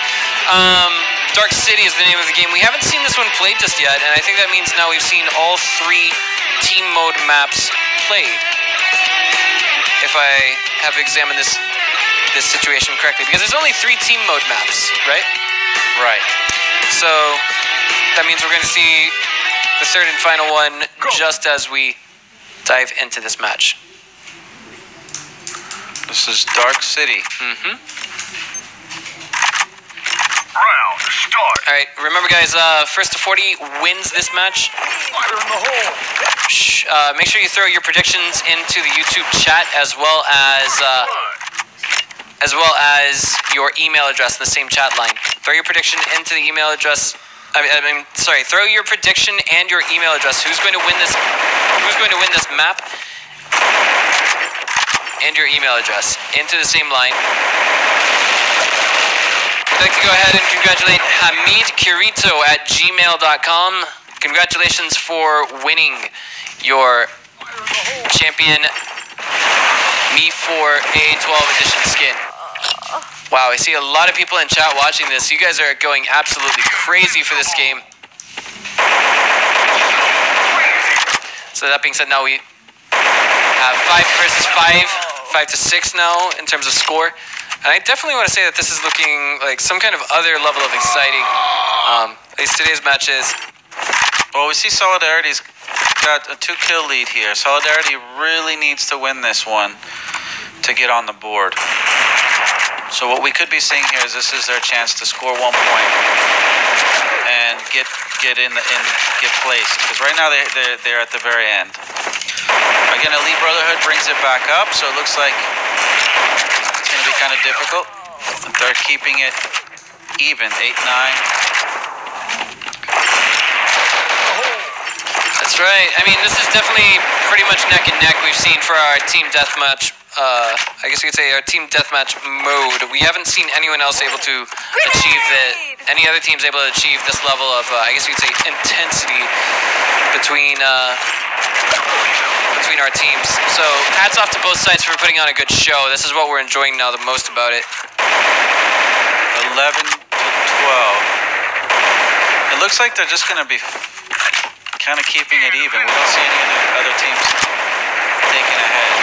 Dark City is the name of the game. We haven't seen this one played just yet, and I think that means now we've seen all 3 team mode maps played. If I have examined this situation correctly, because there's only 3 team mode maps, right? Right. So that means we're going to see the 3rd and final one just as we dive into this match. This is Dark City. Round start. All right, remember guys, first to 40 wins this match. Fire in the hole. Make sure you throw your predictions into the YouTube chat as well as your email address in the same chat line. Throw your prediction into the email address. Throw your prediction and your email address. Who's going to win this map? And your email address into the same line. I'd like to go ahead and congratulate Hamid Kirito at gmail.com. Congratulations for winning your champion Me4 A12 edition skin. Wow, I see a lot of people in chat watching this. You guys are going absolutely crazy for this game. So that being said, now we have 5 versus 5 to 6 now in terms of score. And I definitely want to say that this is looking like some kind of other level of exciting. At least today's match is. Well, we see Solidarity's got a 2-kill lead here. Solidarity really needs to win this one to get on the board. So what we could be seeing here is this is their chance to score 1 point and get placed, because right now they're at the very end. Again, Elite Brotherhood brings it back up, so it looks like it's going to be kind of difficult. They're keeping it even, 8-9. That's right. I mean, this is definitely pretty much neck and neck we've seen for our team deathmatch. I guess you could say our team deathmatch mode. We haven't seen anyone else able to achieve any other teams able to achieve this level of, I guess you could say, intensity between our teams. So hats off to both sides for putting on a good show. This is what we're enjoying now the most about it. 11 to 12. It looks like they're just going to be kind of keeping it even. We don't see any other teams taking ahead.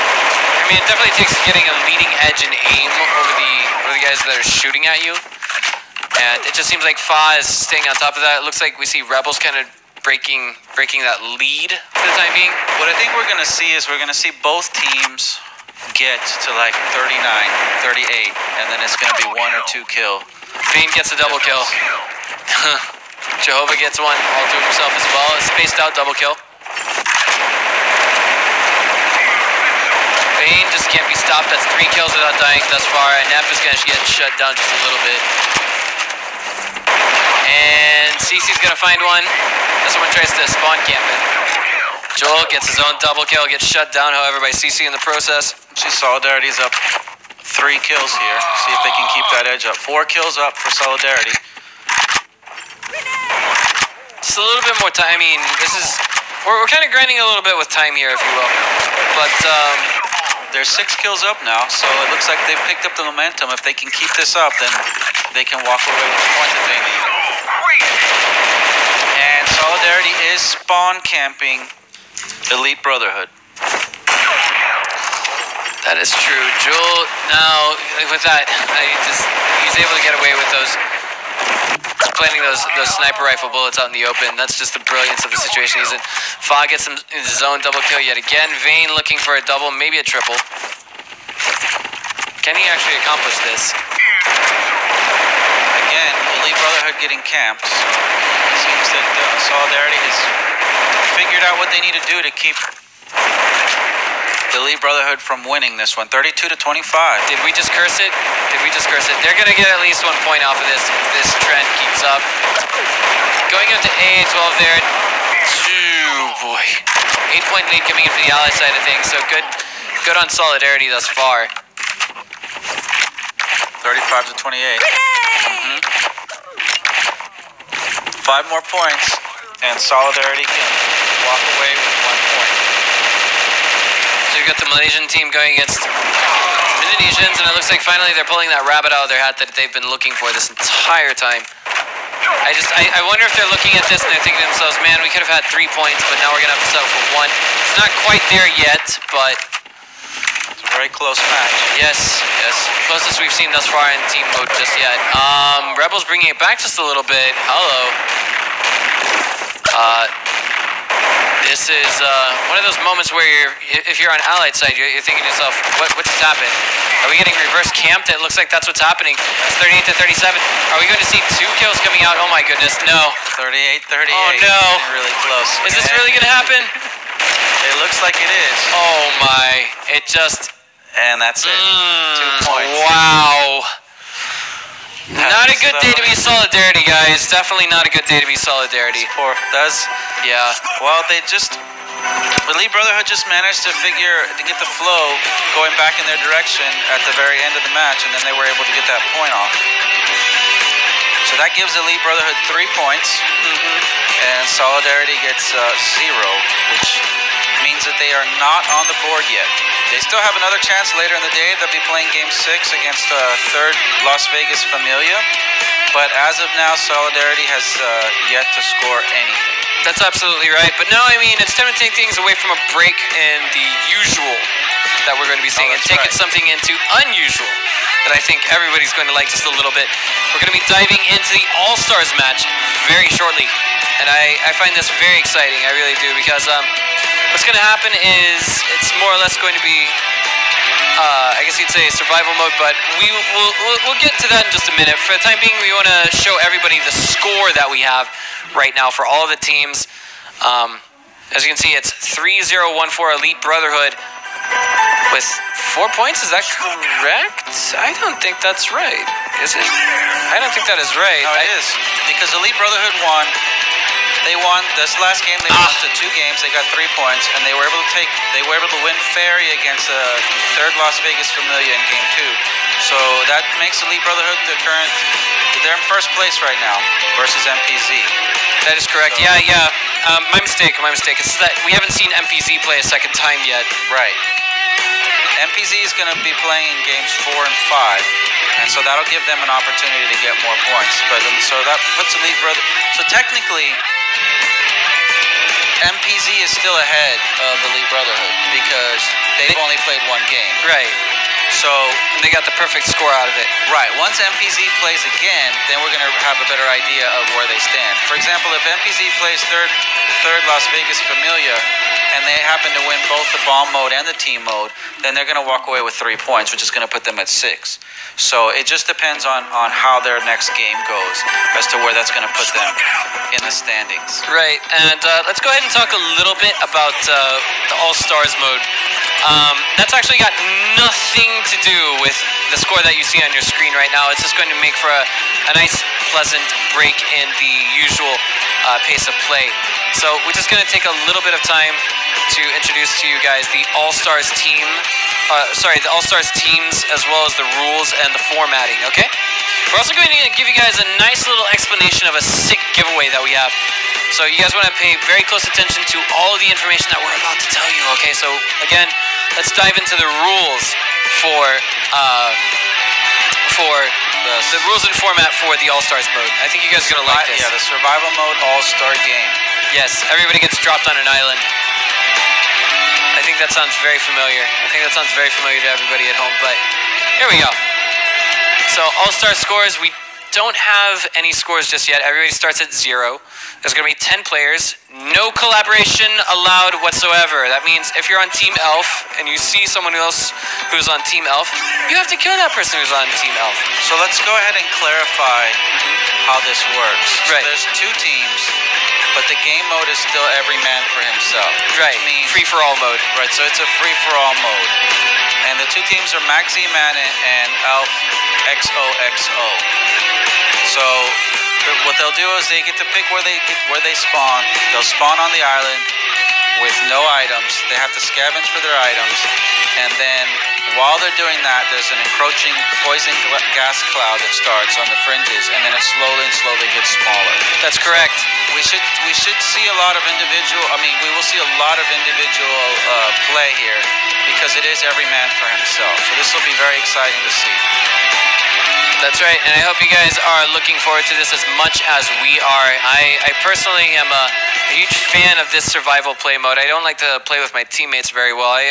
I mean, it definitely takes getting a leading edge and aim over the guys that are shooting at you. And it just seems like Fa is staying on top of that. It looks like we see Rebels kind of breaking that lead for the time being. What I think we're going to see is we're going to see both teams get to like 39, 38, and then it's going to be 1 or 2 kill. Vane gets a double kill. Jehovah gets one all to himself as well. A spaced out double kill. Vane just can't be stopped. That's 3 kills without dying thus far. And Nep is going to get shut down just a little bit. And CC's going to find one. This one tries to spawn camp it. Joel gets his own double kill, gets shut down, however, by CC in the process. See, Solidarity's up 3 kills here. See if they can keep that edge up. 4 kills up for Solidarity. Just a little bit more time. I mean, this is... We're kind of grinding a little bit with time here, if you will. But, they're 6 kills up now, so it looks like they've picked up the momentum. If they can keep this up, then they can walk away with the point that they need. And Solidarity is spawn camping Elite Brotherhood. That is true. Joel, now, with that, he's able to get away with those... planting those sniper rifle bullets out in the open. That's just the brilliance of the situation he's in. Fa gets his own double kill yet again. Vane looking for a double, maybe a triple. Can he actually accomplish this? Again, Elite Brotherhood getting camped. So it seems that Solidarity has figured out what they need to do to keep Elite Brotherhood from winning this one. 32 to 25. Did we just curse it? They're going to get at least 1 point off of this if this trend keeps up. Going up to AA12 there. Oh boy. 8-point lead coming in for the ally side of things. So good on Solidarity thus far. 35 to 28. 5 more points, and Solidarity can walk away with 1 point. So you've got the Malaysian team going against Indonesians, and it looks like finally they're pulling that rabbit out of their hat that they've been looking for this entire time. I wonder if they're looking at this and they're thinking to themselves, man, we could have had 3 points, but now we're going to have to settle for 1. It's not quite there yet, but... It's a very close match. Yes. Closest we've seen thus far in team mode just yet. Rebels bringing it back just a little bit. Hello. This is one of those moments where if you're on Allied side, you're thinking to yourself, what just happened? Are we getting reverse camped? It looks like that's what's happening. It's 38-37. Are we going to see 2 kills coming out? Oh my goodness, no. 38-38. Oh no. Really close. Is this really going to happen? It looks like it is. Oh my. It just... And that's it. 2 points. Wow. Not a good day to be Solidarity, guys. Definitely not a good day to be Solidarity. Poor. Yeah. Well, Elite Brotherhood just managed to get the flow going back in their direction at the very end of the match, and then they were able to get that point off. So that gives Elite Brotherhood 3 points, and Solidarity gets 0, which means that they are not on the board yet. They still have another chance later in the day. They'll be playing Game 6 against Third Las Vegas Familia, but as of now, Solidarity has yet to score anything. That's absolutely right. But no, I mean, it's time to take things away from a break in the usual that we're going to be seeing and take it something into unusual that I think everybody's going to like just a little bit. We're going to be diving into the All-Stars match very shortly. And I find this very exciting. I really do, because what's going to happen is it's more or less going to be, I guess you'd say survival mode, but we'll get to that in just a minute. For the time being, we want to show everybody the score that we have right now for all of the teams. As you can see, it's 3-0-1-4 Elite Brotherhood with 4 points. Is that correct? I don't think that's right. Is it? I don't think that is right. No, it is. Because Elite Brotherhood won. They won this last game. They won to 2 games. They got 3 points, and they were able to win fairly against Third Las Vegas Familia in Game 2. So that makes Elite Brotherhood they're in first place right now versus MPZ. That is correct. So, yeah. My mistake. It's that we haven't seen MPZ play a second time yet. Right. MPZ is going to be playing games 4 and 5, and so that'll give them an opportunity to get more points. But so that puts Elite Brotherhood. So technically, MPZ is still ahead of Elite Brotherhood because they've only played 1 game. Right. So they got the perfect score out of it. Right. Once MPZ plays again, then we're going to have a better idea of where they stand. For example, if MPZ plays third Las Vegas Familia, and they happen to win both the bomb mode and the team mode, then they're going to walk away with 3 points, which is going to put them at 6. So it just depends on how their next game goes as to where that's going to put them in the standings. Right. And let's go ahead and talk a little bit about the All-Stars mode. That's actually got nothing to do with the score that you see on your screen right now. It's just going to make for a nice, pleasant break in the usual pace of play. So we're just going to take a little bit of time to introduce to you guys the All-Stars team. The All-Stars teams, as well as the rules and the formatting, okay? We're also going to give you guys a nice little explanation of a sick giveaway that we have. So you guys want to pay very close attention to all of the information that we're about to tell you, okay? So again, let's dive into the rules for the rules and format for the All-Stars mode. I think you guys are going to like this. Yeah, the survival mode All-Star game. Yes, everybody gets dropped on an island. I think that sounds very familiar. To everybody at home, but here we go. So All-Star scores, we don't have any scores just yet. Everybody starts at 0. There's going to be 10 players. No collaboration allowed whatsoever. That means if you're on Team Elf and you see someone else who's on Team Elf, you have to kill that person who's on Team Elf. So let's go ahead and clarify how this works. Right. So there's 2 teams, but the game mode is still every man for himself. Right. Means, free-for-all mode. Right, so it's a free-for-all mode. And the 2 teams are Maxi Man and Elf XOXO. So what they'll do is they get to pick where they spawn. They'll spawn on the island with no items. They have to scavenge for their items, and then While they're doing that, there's an encroaching poison gas cloud that starts on the fringes, and then it slowly gets smaller. That's correct. We should see a lot of individual. I mean, we will see a lot of individual play here because it is every man for himself. So this will be very exciting to see. That's right, and I hope you guys are looking forward to this as much as we are. I personally am a huge fan of this survival play mode. I don't like to play with my teammates very well. I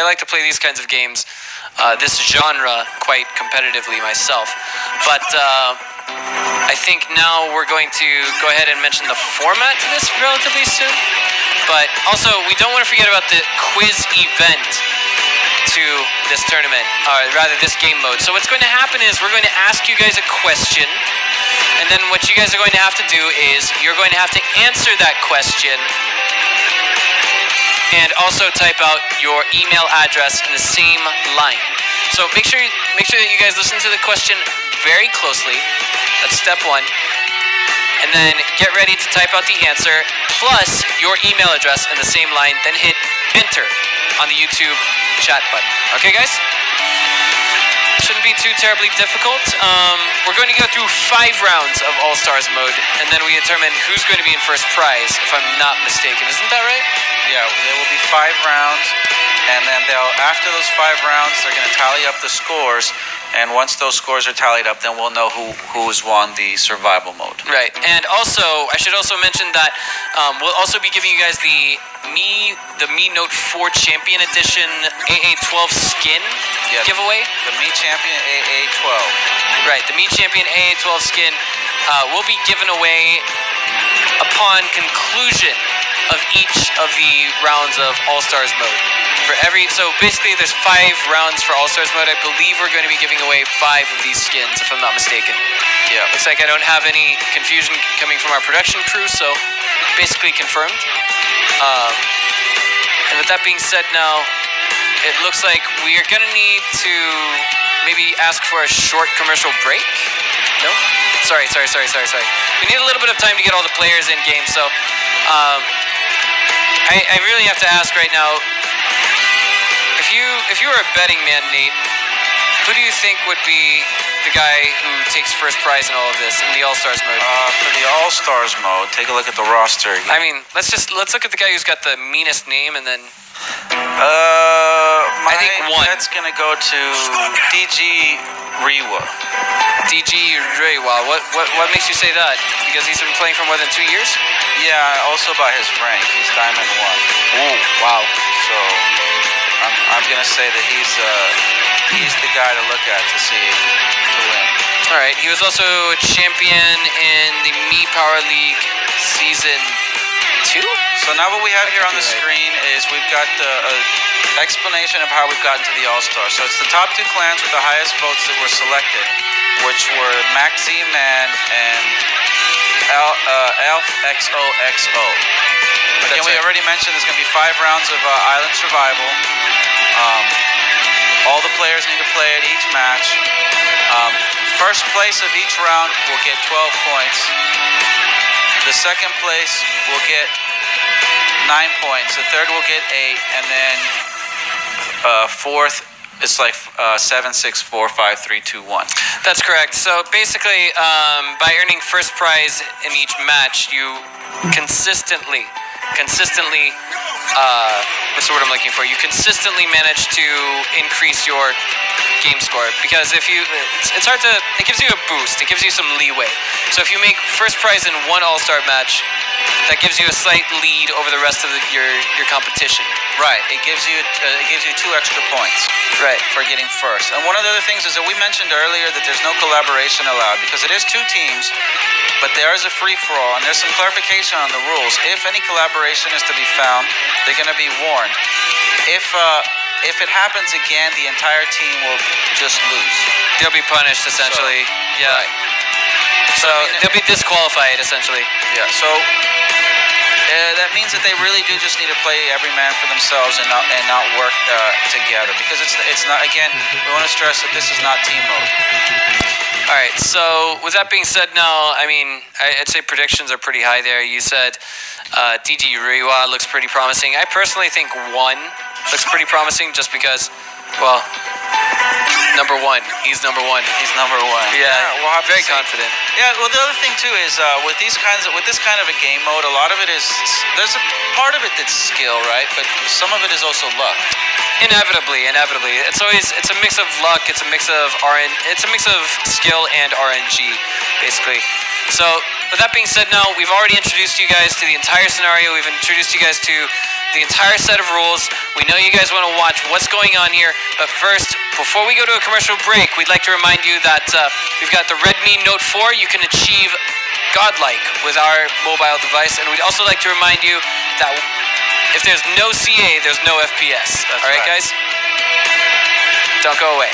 like to play these kinds of games, this genre, quite competitively myself. But I think now we're going to go ahead and mention the format to this relatively soon. But also, we don't want to forget about the quiz event to this tournament, or rather this game mode. So what's going to happen is we're going to ask you guys a question, and then what you guys are going to have to do is you're going to have to answer that question and also type out your email address in the same line. So make sure that you guys listen to the question very closely. That's step one. And then get ready to type out the answer plus your email address in the same line, then hit enter on the YouTube chat button. Okay, guys? Shouldn't be too terribly difficult. We're going to go through 5 rounds of All-Stars mode, and then we determine who's going to be in first prize, if I'm not mistaken. Isn't that right? Yeah, there will be 5 rounds, and then after those 5 rounds, they're going to tally up the scores. And once those scores are tallied up, then we'll know who's won the survival mode. Right. And also, I should also mention that we'll also be giving you guys the Mi Note 4 Champion Edition AA12 skin giveaway. The Mi Champion AA12. Right. The Mi Champion AA12 skin will be given away upon conclusion of each of the rounds of All-Stars mode. So basically there's 5 rounds for All-Stars mode. I believe we're going to be giving away 5 of these skins, if I'm not mistaken. Yeah. Looks like I don't have any confusion coming from our production crew, so basically confirmed. And with that being said now, it looks like we are going to need to maybe ask for a short commercial break. No? Sorry. We need a little bit of time to get all the players in game, so I really have to ask right now, if you were a betting man, Nate, who do you think would be the guy who takes first prize in all of this in the All-Stars mode? For the All-Stars mode, take a look at the roster. I mean, let's look at the guy who's got the meanest name, and then I think one. That's gonna go to DG Riwa. DG Riwa. What makes you say that? Because he's been playing for more than 2 years? Yeah, also by his rank, he's Diamond 1. Oh, wow. So I'm gonna say that he's the guy to look at to see to win. All right. He was also a champion in the Mi Power League Season 2? So now what we have here on the screen is we've got the explanation of how we've gotten to the All-Star. So it's the top 2 clans with the highest votes that were selected, which were Maxi Man and Elf XOXO. Again, we already mentioned there's going to be 5 rounds of Island Survival. All the players need to play at each match. First place of each round will get 12 points. The second place will get 9 points. The third will get 8, and then fourth, it's like 7, 6, 4, 5, 3, 2, 1. That's correct. So basically, by earning first prize in each match, you consistently, what's the word I'm looking for? You consistently manage to increase your game score, because if you, it's hard to, it gives you a boost, it gives you some leeway. So if you make first prize in one All-Star match, that gives you a slight lead over the rest of your competition. Right. It gives you 2 extra points. Right. For getting first. And one of the other things is that we mentioned earlier that there's no collaboration allowed because it is 2 teams, but there is a free-for-all, and there's some clarification on the rules. If any collaboration is to be found, they're going to be warned. If it happens again, the entire team will just lose. They'll be punished, essentially. So, yeah. Right. So they'll be disqualified, essentially. Yeah. So that means that they really do just need to play every man for themselves and not work together, because it's not. Again, we want to stress that this is not team mode. All right. So with that being said, now I mean I'd say predictions are pretty high there. You said DG Riwa looks pretty promising. I personally think 1 looks pretty promising just because, well, number one. He's number one. He's number one. Yeah, we'll have very to see. confident. Yeah, well, the other thing too is with this kind of a game mode, a lot of it is there's a part of it that's skill, right? But some of it is also luck. Inevitably. It's a mix of luck. It's a mix of skill and RNG, basically. So with that being said, now we've already introduced you guys to the entire scenario. We've introduced you guys to the entire set of rules. We know you guys want to watch what's going on here, but first, before we go to a commercial break, we'd like to remind you that we've got the Redmi Note 4. You can achieve godlike with our mobile device, and we'd also like to remind you that if there's no CA, there's no FPS. All right, guys? Don't go away.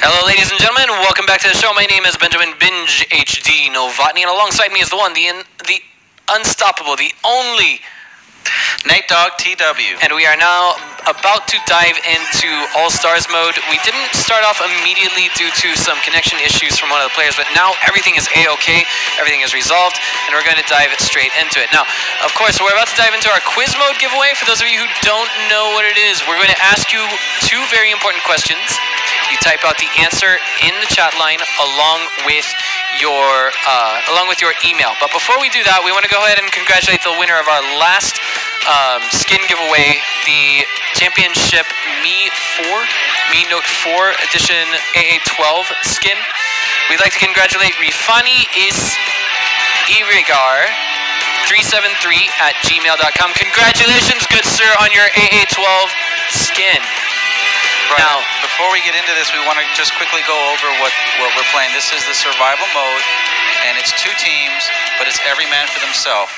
Hello, ladies and gentlemen. Welcome back to the show. My name is Benjamin Binge HD Novotny, and alongside me is the one, the unstoppable, the only Nate Dogg TW. And we are now about to dive into All-Stars mode. We didn't start off immediately due to some connection issues from one of the players, but now everything is A-OK, everything is resolved, and we're going to dive straight into it. Now, of course, we're about to dive into our quiz mode giveaway. For those of you who don't know what it is, we're going to ask you two very important questions. You type out the answer in the chat line along with your email. But before we do that, we want to go ahead and congratulate the winner of our last skin giveaway, the Championship Me Note 4 Edition AA12 skin. We'd like to congratulate Rifani Irigar 373@gmail.com. Congratulations, good sir, on your AA12 skin. Right. Now, before we get into this, we want to just quickly go over what we're playing. This is the survival mode, and it's two teams, but it's every man for themselves.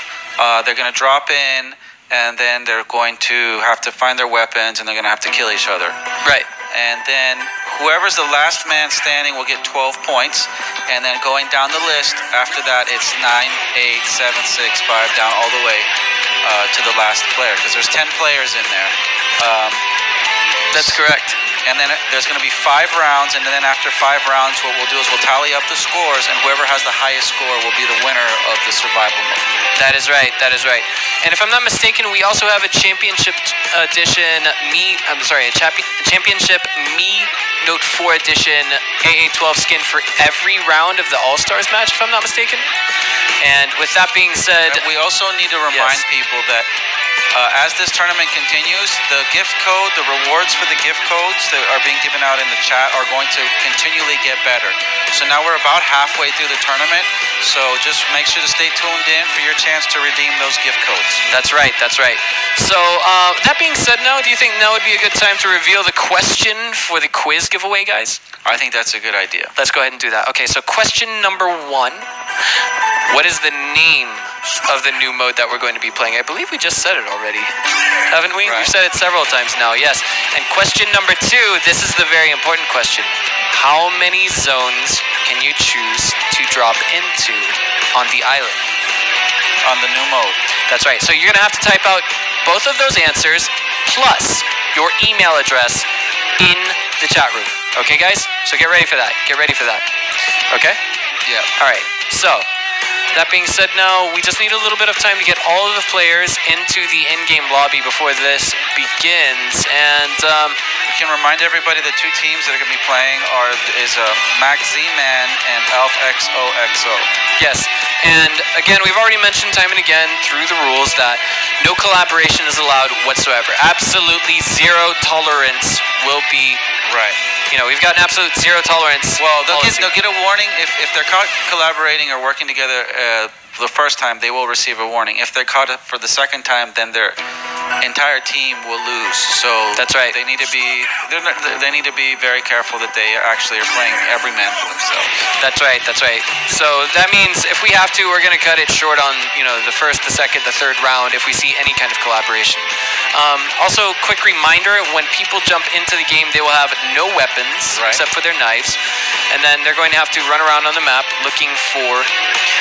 They're going to drop in, and then they're going to have to find their weapons, and they're going to have to kill each other. Right. And then whoever's the last man standing will get 12 points, and then going down the list, after that, it's 9, 8, 7, 6, 5, down all the way to the last player, because there's 10 players in there. That's correct. And then there's going to be 5 rounds, and then after 5 rounds, what we'll do is we'll tally up the scores, and whoever has the highest score will be the winner of the survival mode. That is right. That is right. And if I'm not mistaken, we also have a Championship Edition Championship Me Note 4 Edition AA12 skin for every round of the All-Stars match, if I'm not mistaken. And with that being said, we also need to remind people that as this tournament continues, the gift code, the rewards for the gift codes that are being given out in the chat are going to continually get better. So now we're about halfway through the tournament, so just make sure to stay tuned in for your chance to redeem those gift codes. That's right, that's right. So that being said, now, do you think now would be a good time to reveal the question for the quiz giveaway, guys? I think that's a good idea. Let's go ahead and do that. Okay, so question number 1. What is the name of the new mode that we're going to be playing? I believe we just said it already, haven't we? Right. We've said it several times now, yes. And question number 2, this is the very important question. How many zones can you choose to drop into on the island? On the new mode. That's right. So you're going to have to type out both of those answers plus your email address in the chat room. Okay, guys? So get ready for that. Get ready for that. Okay? Yeah. All right. So that being said, now we just need a little bit of time to get all of the players into the in-game lobby before this begins. And we can remind everybody the 2 teams that are going to be playing is Max Z-Man and Elf XOXO. Yes, and again, we've already mentioned time and again through the rules that no collaboration is allowed whatsoever. Absolutely zero tolerance will be. Right. You know, we've got an absolute zero tolerance. Well, they'll get a warning if they're caught collaborating or working together the first time. They will receive a warning. If they're caught for the second time, then their entire team will lose. So that's right. They need to be very careful that they actually are playing every man for themselves. That's right. That's right. So that means if we have to, we're going to cut it short on the first, the second, the third round if we see any kind of collaboration. Also, quick reminder: when people jump into the game, they will have no weapons except for their knives, and then they're going to have to run around on the map looking for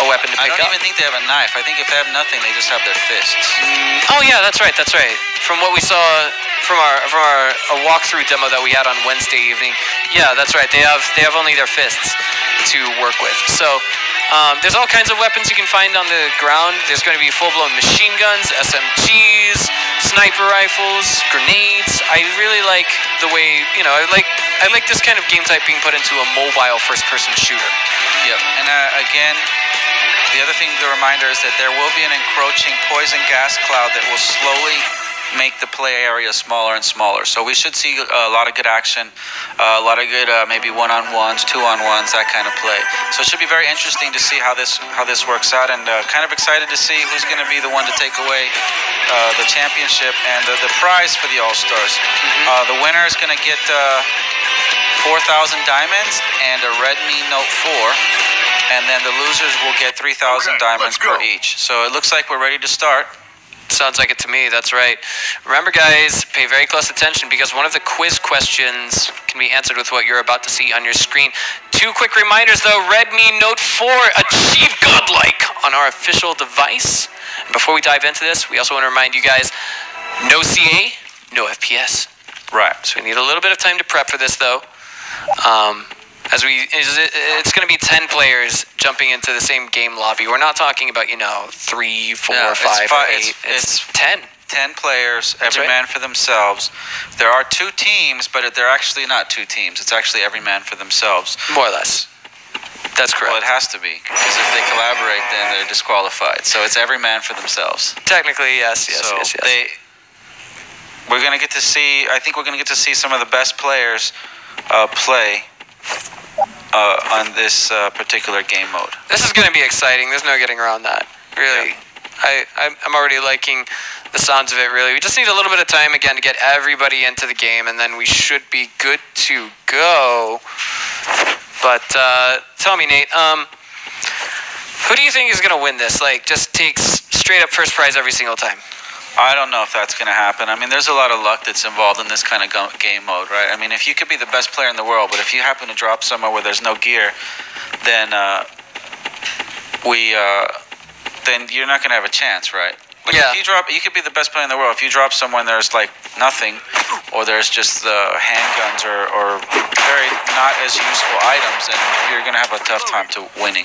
a weapon to pick up. I don't even think they have a knife. I think if they have nothing, they just have their fists. Oh yeah, that's right. That's right. From what we saw from our walkthrough demo that we had on Wednesday evening, yeah, that's right. They have only their fists to work with. So there's all kinds of weapons you can find on the ground. There's going to be full-blown machine guns, SMGs, sniper rifles, grenades. I really like the way I like this kind of game type being put into a mobile first-person shooter. Yep. And again, the other thing, the reminder is that there will be an encroaching poison gas cloud that will slowly make the play area smaller and smaller. So we should see a lot of good action, a lot of good maybe one-on-ones, two-on-ones, that kind of play. So it should be very interesting to see how this works out, and kind of excited to see who's going to be the one to take away the championship and the prize for the All-Stars. The winner is going to get 4,000 diamonds and a Redmi Note 4. And then the losers will get 3,000 diamonds per each. So it looks like we're ready to start. Sounds like it to me, that's right. Remember guys, pay very close attention because one of the quiz questions can be answered with what you're about to see on your screen. 2 quick reminders though, Redmi Note 4, achieve godlike on our official device. And before we dive into this, we also want to remind you guys, no CA, no FPS. Right. So we need a little bit of time to prep for this though. It's going to be 10 players jumping into the same game lobby. We're not talking about, 3, 4, 5, or 8. It's 10. 10 players, every right. man for themselves. There are 2 teams, but they're actually not 2 teams. It's actually every man for themselves. More or less. That's correct. Well, it has to be, because if they collaborate, then they're disqualified. So it's every man for themselves. Technically, yes. We're going to get to see, I think we're going to get to see some of the best players play on this particular game mode. This is going to be exciting. There's no getting around that. Really. Yeah. I'm already liking the sounds of it, really. We just need a little bit of time, again, to get everybody into the game, and then we should be good to go. But tell me, Nate, who do you think is going to win this? Like, just takes straight up first prize every single time? I don't know if that's going to happen. I mean, there's a lot of luck that's involved in this kind of game mode, right? I mean, if you could be the best player in the world, but if you happen to drop somewhere where there's no gear, then then you're not going to have a chance, right? Like yeah. If you could be the best player in the world. If you drop somewhere and there's like nothing, or there's just handguns or very not as useful items, then you're going to have a tough time to winning.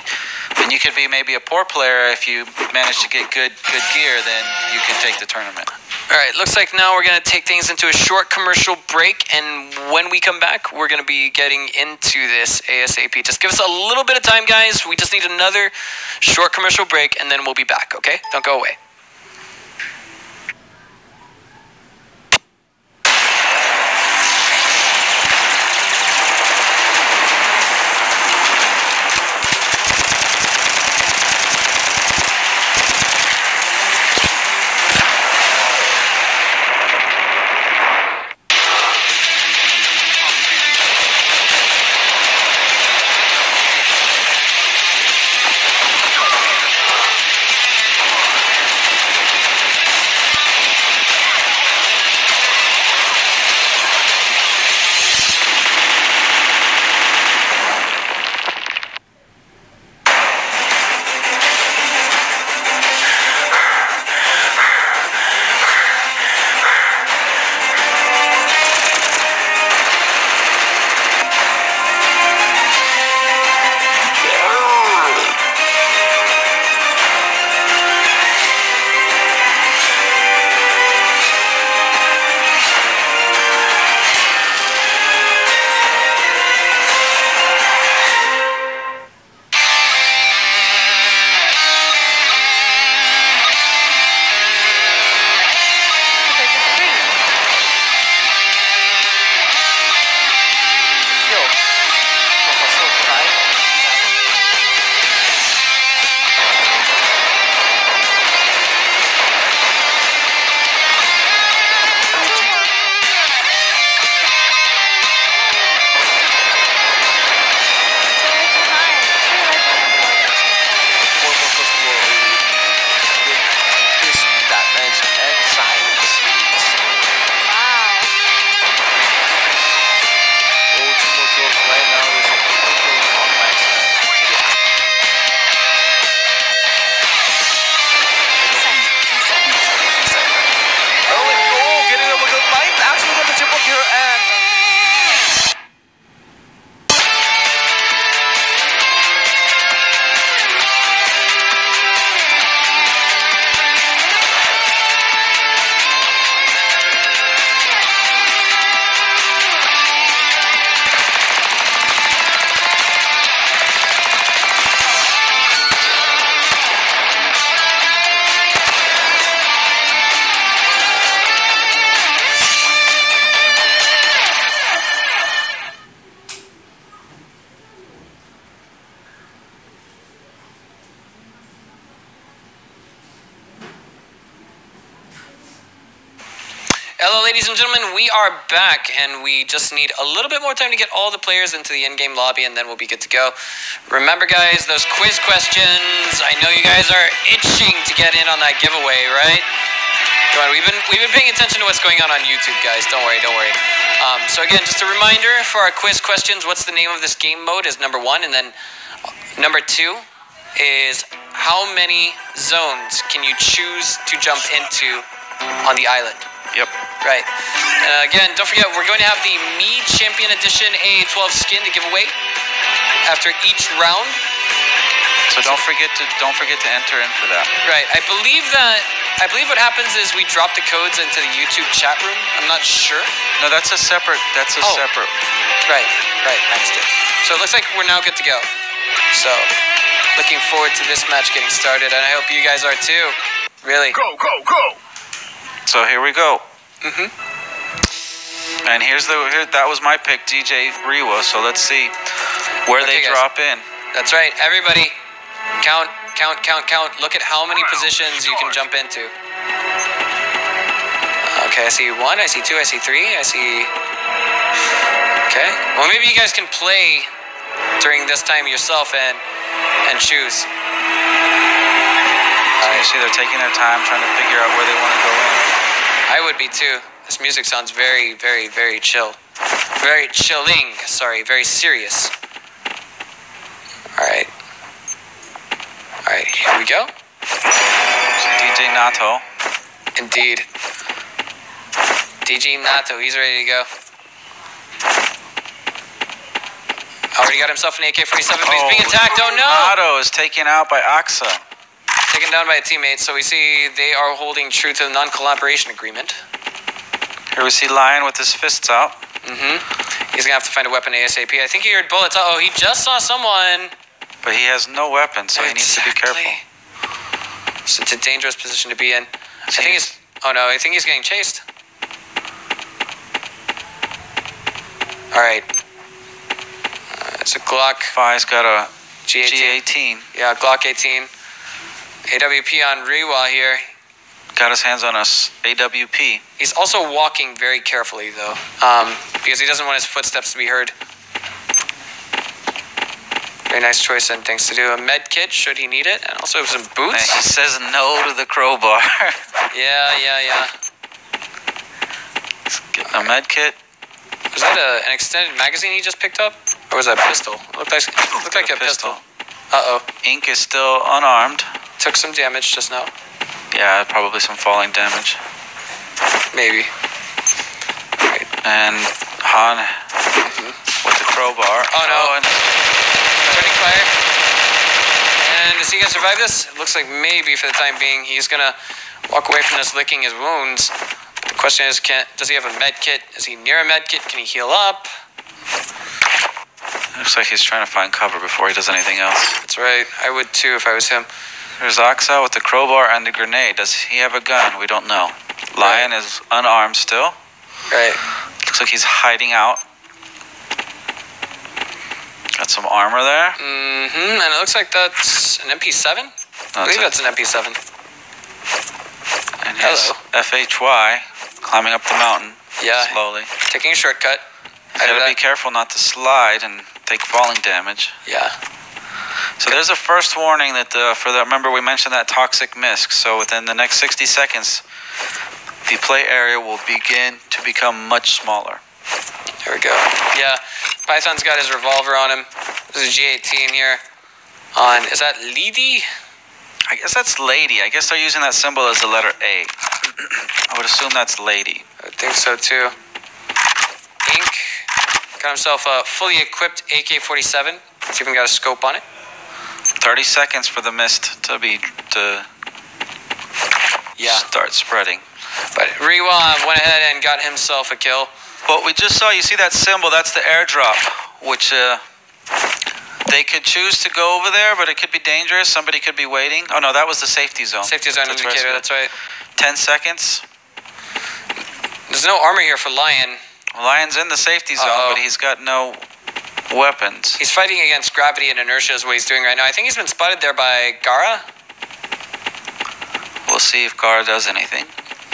And you could be maybe a poor player. If you manage to get good gear, then you can take the tournament. All right, looks like now we're going to take things into a short commercial break, and when we come back, we're going to be getting into this ASAP. Just give us a little bit of time, guys. We just need another short commercial break, and then we'll be back, okay? Don't go away. Hello, ladies and gentlemen, we are back, and we just need a little bit more time to get all the players into the in-game lobby, and then we'll be good to go. Remember, guys, those quiz questions, I know you guys are itching to get in on that giveaway, right? Come on, we've been paying attention to what's going on YouTube, guys. Don't worry. So again, just a reminder for our quiz questions. What's the name of this game mode is number 1, and then number 2 is how many zones can you choose to jump into on the island? Yep. Right. Again, don't forget, we're going to have the Me Champion Edition AA12 skin to give away after each round. So don't forget to enter in for that. Right. I believe what happens is we drop the codes into the YouTube chat room. I'm not sure. No, that's a separate. Separate. Right. Understood. So it looks like we're now good to go. So looking forward to this match getting started, and I hope you guys are too. Really. Go, go, go! So here we go. And that was my pick, DJ Rewa. So let's see where they drop in. That's right. Everybody, count. Look at how many positions you can jump into. Okay, I see 1, I see 2, I see 3, I see... Okay. Well, maybe you guys can play during this time yourself and choose. You see they're taking their time trying to figure out where they want to go in. I would be too. This music sounds very, very, very chill. Very chilling. Sorry, very serious. Alright, here we go. So DJ Nato. Indeed. DJ Nato, he's ready to go. Already got himself an AK-47, but he's being attacked. Oh no! Nato is taken out by Aksa. Taken down by a teammate, so we see they are holding true to the non-collaboration agreement. Here we see Lion with his fists out. He's gonna have to find a weapon ASAP. I think he heard bullets. Uh-oh, he just saw someone. But he has no weapon, so he needs to be careful. So it's a dangerous position to be in. I think he's getting chased. Alright. It's a Glock. Fi's got a G18. G18. Yeah, Glock 18. AWP on Rewa here. Got his hands on us. AWP. He's also walking very carefully, though, because he doesn't want his footsteps to be heard. Very nice choice and things to do. A med kit, should he need it, and also some boots. He says no to the crowbar. Yeah. Getting a med kit. Was that an extended magazine he just picked up? Or was that a pistol? It looked like a pistol. Uh-oh. Ink is still unarmed. Took some damage just now. Yeah, probably some falling damage. Maybe. Right. And Han with the crowbar. Oh no. And Turning fire. And is he gonna survive this? It looks like maybe for the time being he's gonna walk away from this licking his wounds. The question is, does he have a med kit? Is he near a med kit? Can he heal up? Looks like he's trying to find cover before he does anything else. That's right. I would too if I was him. There's Aksa with the crowbar and the grenade. Does he have a gun? We don't know. Lion is unarmed still. Right. Looks like he's hiding out. Got some armor there. And it looks like that's an MP7. I believe that's an MP7. And here's FHY climbing up the mountain. Yeah. Slowly. Taking a shortcut. Gotta be careful not to slide and take falling damage. Yeah. So there's a first warning that remember we mentioned that toxic mist. So within the next 60 seconds, the play area will begin to become much smaller. There we go. Yeah, Python's got his revolver on him. There's a G18 here. Is that Lady? I guess that's lady. I guess they're using that symbol as the letter A. I would assume that's lady. I would think so too. Ink got himself a fully equipped AK-47. It's even got a scope on it. 30 seconds for the mist to start spreading. But Rewa went ahead and got himself a kill. What we just saw, you see that symbol? That's the airdrop, which they could choose to go over there, but it could be dangerous. Somebody could be waiting. Oh no, that was the safety zone. Safety zone indicator, that's right. 10 seconds. There's no armor here for Lion. Lion's in the safety zone, but he's got no weapons. He's fighting against gravity and inertia is what he's doing right now. I think he's been spotted there by Gara. We'll see if Gara does anything.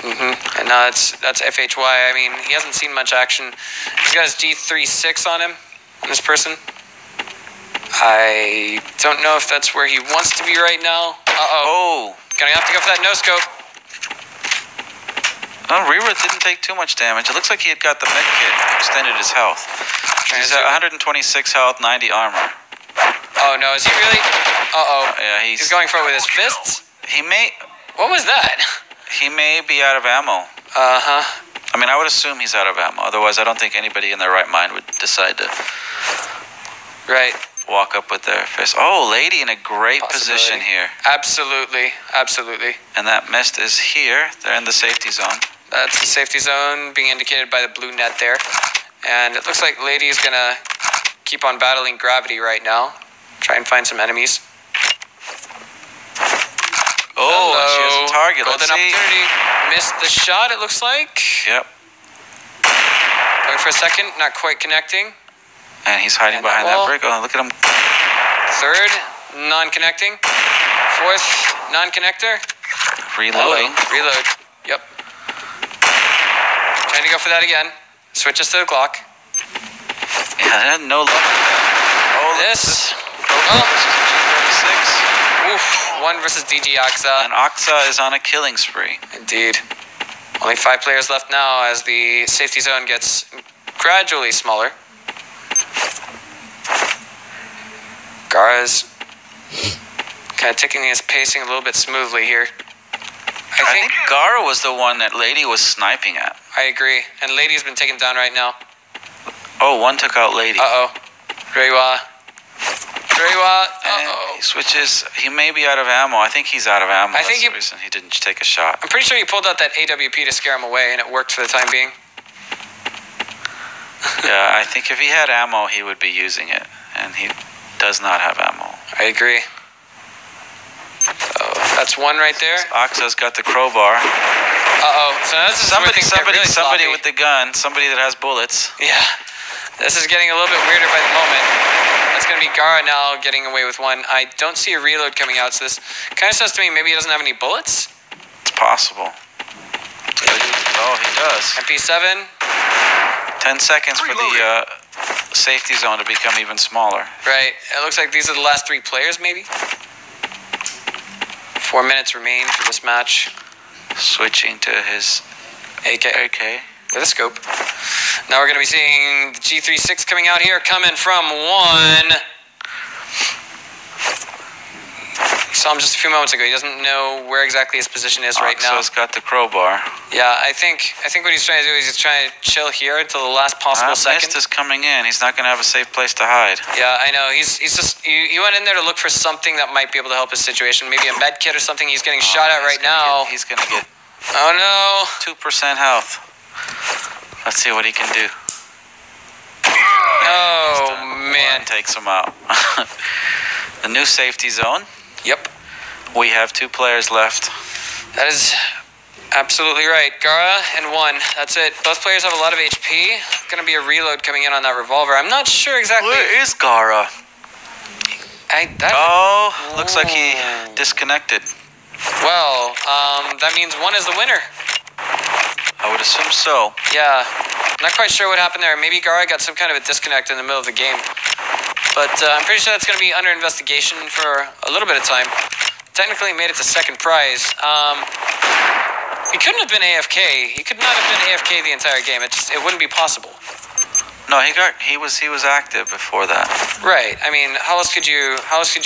And that's FHY. I mean, he hasn't seen much action. He's got his G36 on him, on this person. I don't know if that's where he wants to be right now. Uh-oh. Oh. Gonna have to go for that no-scope. Oh, Reaver didn't take too much damage. It looks like he had got the med kit, extended his health. He's at 126 health, 90 armor. Oh no, is he really? Uh-oh. Yeah, He's going for it with his fists? He may... What was that? He may be out of ammo. Uh-huh. I mean, I would assume he's out of ammo. Otherwise, I don't think anybody in their right mind would decide to walk up with their fist. Oh, Lady in a great position here. Absolutely. Absolutely. And that mist is here. They're in the safety zone. That's the safety zone being indicated by the blue net there. And it looks like Lady's going to keep on battling gravity right now. Try and find some enemies. Oh, and she has a target. Golden opportunity. Missed the shot, it looks like. Yep. Going for a second, not quite connecting. And he's hiding behind that brick. Oh, look at him. Third, non-connecting. Fourth, non-connector. Reloading. Reload. Yep. Trying to go for that again. Switches to the Glock. Yeah, no luck. Oh, this. Oh, this is G36. Oof. 1 versus DG Aksa. And Aksa is on a killing spree. Indeed. Only 5 players left now as the safety zone gets gradually smaller. Gara's kind of taking his pacing a little bit smoothly here. I think Gara was the one that Lady was sniping at. I agree. And Lady's been taken down right now. Oh, one took out Lady. Uh-oh. Reiwa. And he switches. He may be out of ammo. I think he's out of ammo. I think that's the reason he didn't take a shot. I'm pretty sure he pulled out that AWP to scare him away, and it worked for the time being. Yeah, I think if he had ammo, he would be using it. And he does not have ammo. I agree. Oh, that's 1 right there. Aksa's got the crowbar. Uh-oh. So this is somebody with the gun. Somebody that has bullets. Yeah. This is getting a little bit weirder by the moment. That's going to be Gara now getting away with 1. I don't see a reload coming out, so this kind of says to me maybe he doesn't have any bullets. It's possible. Oh, he does. MP7. 10 seconds for the safety zone to become even smaller. Right. It looks like these are the last 3 players, maybe. 4 minutes remain for this match. Switching to his AK. With a scope. Now we're going to be seeing the G36 coming out here, coming from 1. Saw him just a few moments ago. He doesn't know where exactly his position is right now. Aksa's got the crowbar. Yeah, I think what he's trying to do is he's trying to chill here until the last possible second. Mist is coming in. He's not going to have a safe place to hide. Yeah, I know. He's just he went in there to look for something that might be able to help his situation. Maybe a med kit or something. He's getting shot at right now. He's going to get. Oh no. 2% health. Let's see what he can do. Oh man. Takes him out. The new safety zone. Yep. We have 2 players left. That is absolutely right. Gara and 1. That's it. Both players have a lot of HP. Going to be a reload coming in on that revolver. I'm not sure exactly. Where is Gara? Looks like he disconnected. Well, that means 1 is the winner. I would assume so. Yeah. Not quite sure what happened there. Maybe Gara got some kind of a disconnect in the middle of the game. But I'm pretty sure that's going to be under investigation for a little bit of time. Technically made it to second prize. He couldn't have been AFK. He could not have been AFK the entire game. It wouldn't be possible. No, he was active before that. Right. I mean, how else could you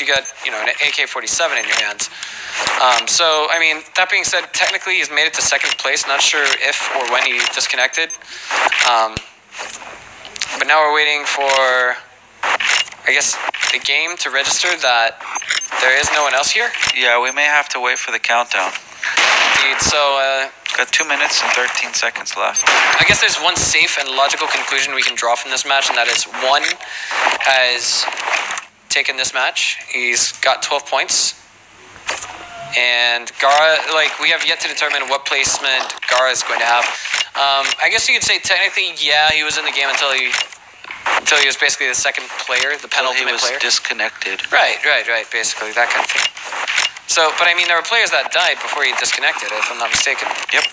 get, an AK-47 in your hands? So, I mean, that being said, technically he's made it to second place. Not sure if or when he disconnected. But now we're waiting for, I guess, the game to register that there is no one else here. Yeah, we may have to wait for the countdown. Indeed. So, got 2 minutes and 13 seconds left. I guess there's one safe and logical conclusion we can draw from this match, and that is 1 has taken this match. He's got 12 points. And Gara, we have yet to determine what placement Gara is going to have. I guess you could say technically, yeah, he was in the game until he was basically the second player, the penultimate player. He was disconnected. Right, basically, that kind of thing. So, but I mean, there were players that died before he disconnected, if I'm not mistaken. Yep.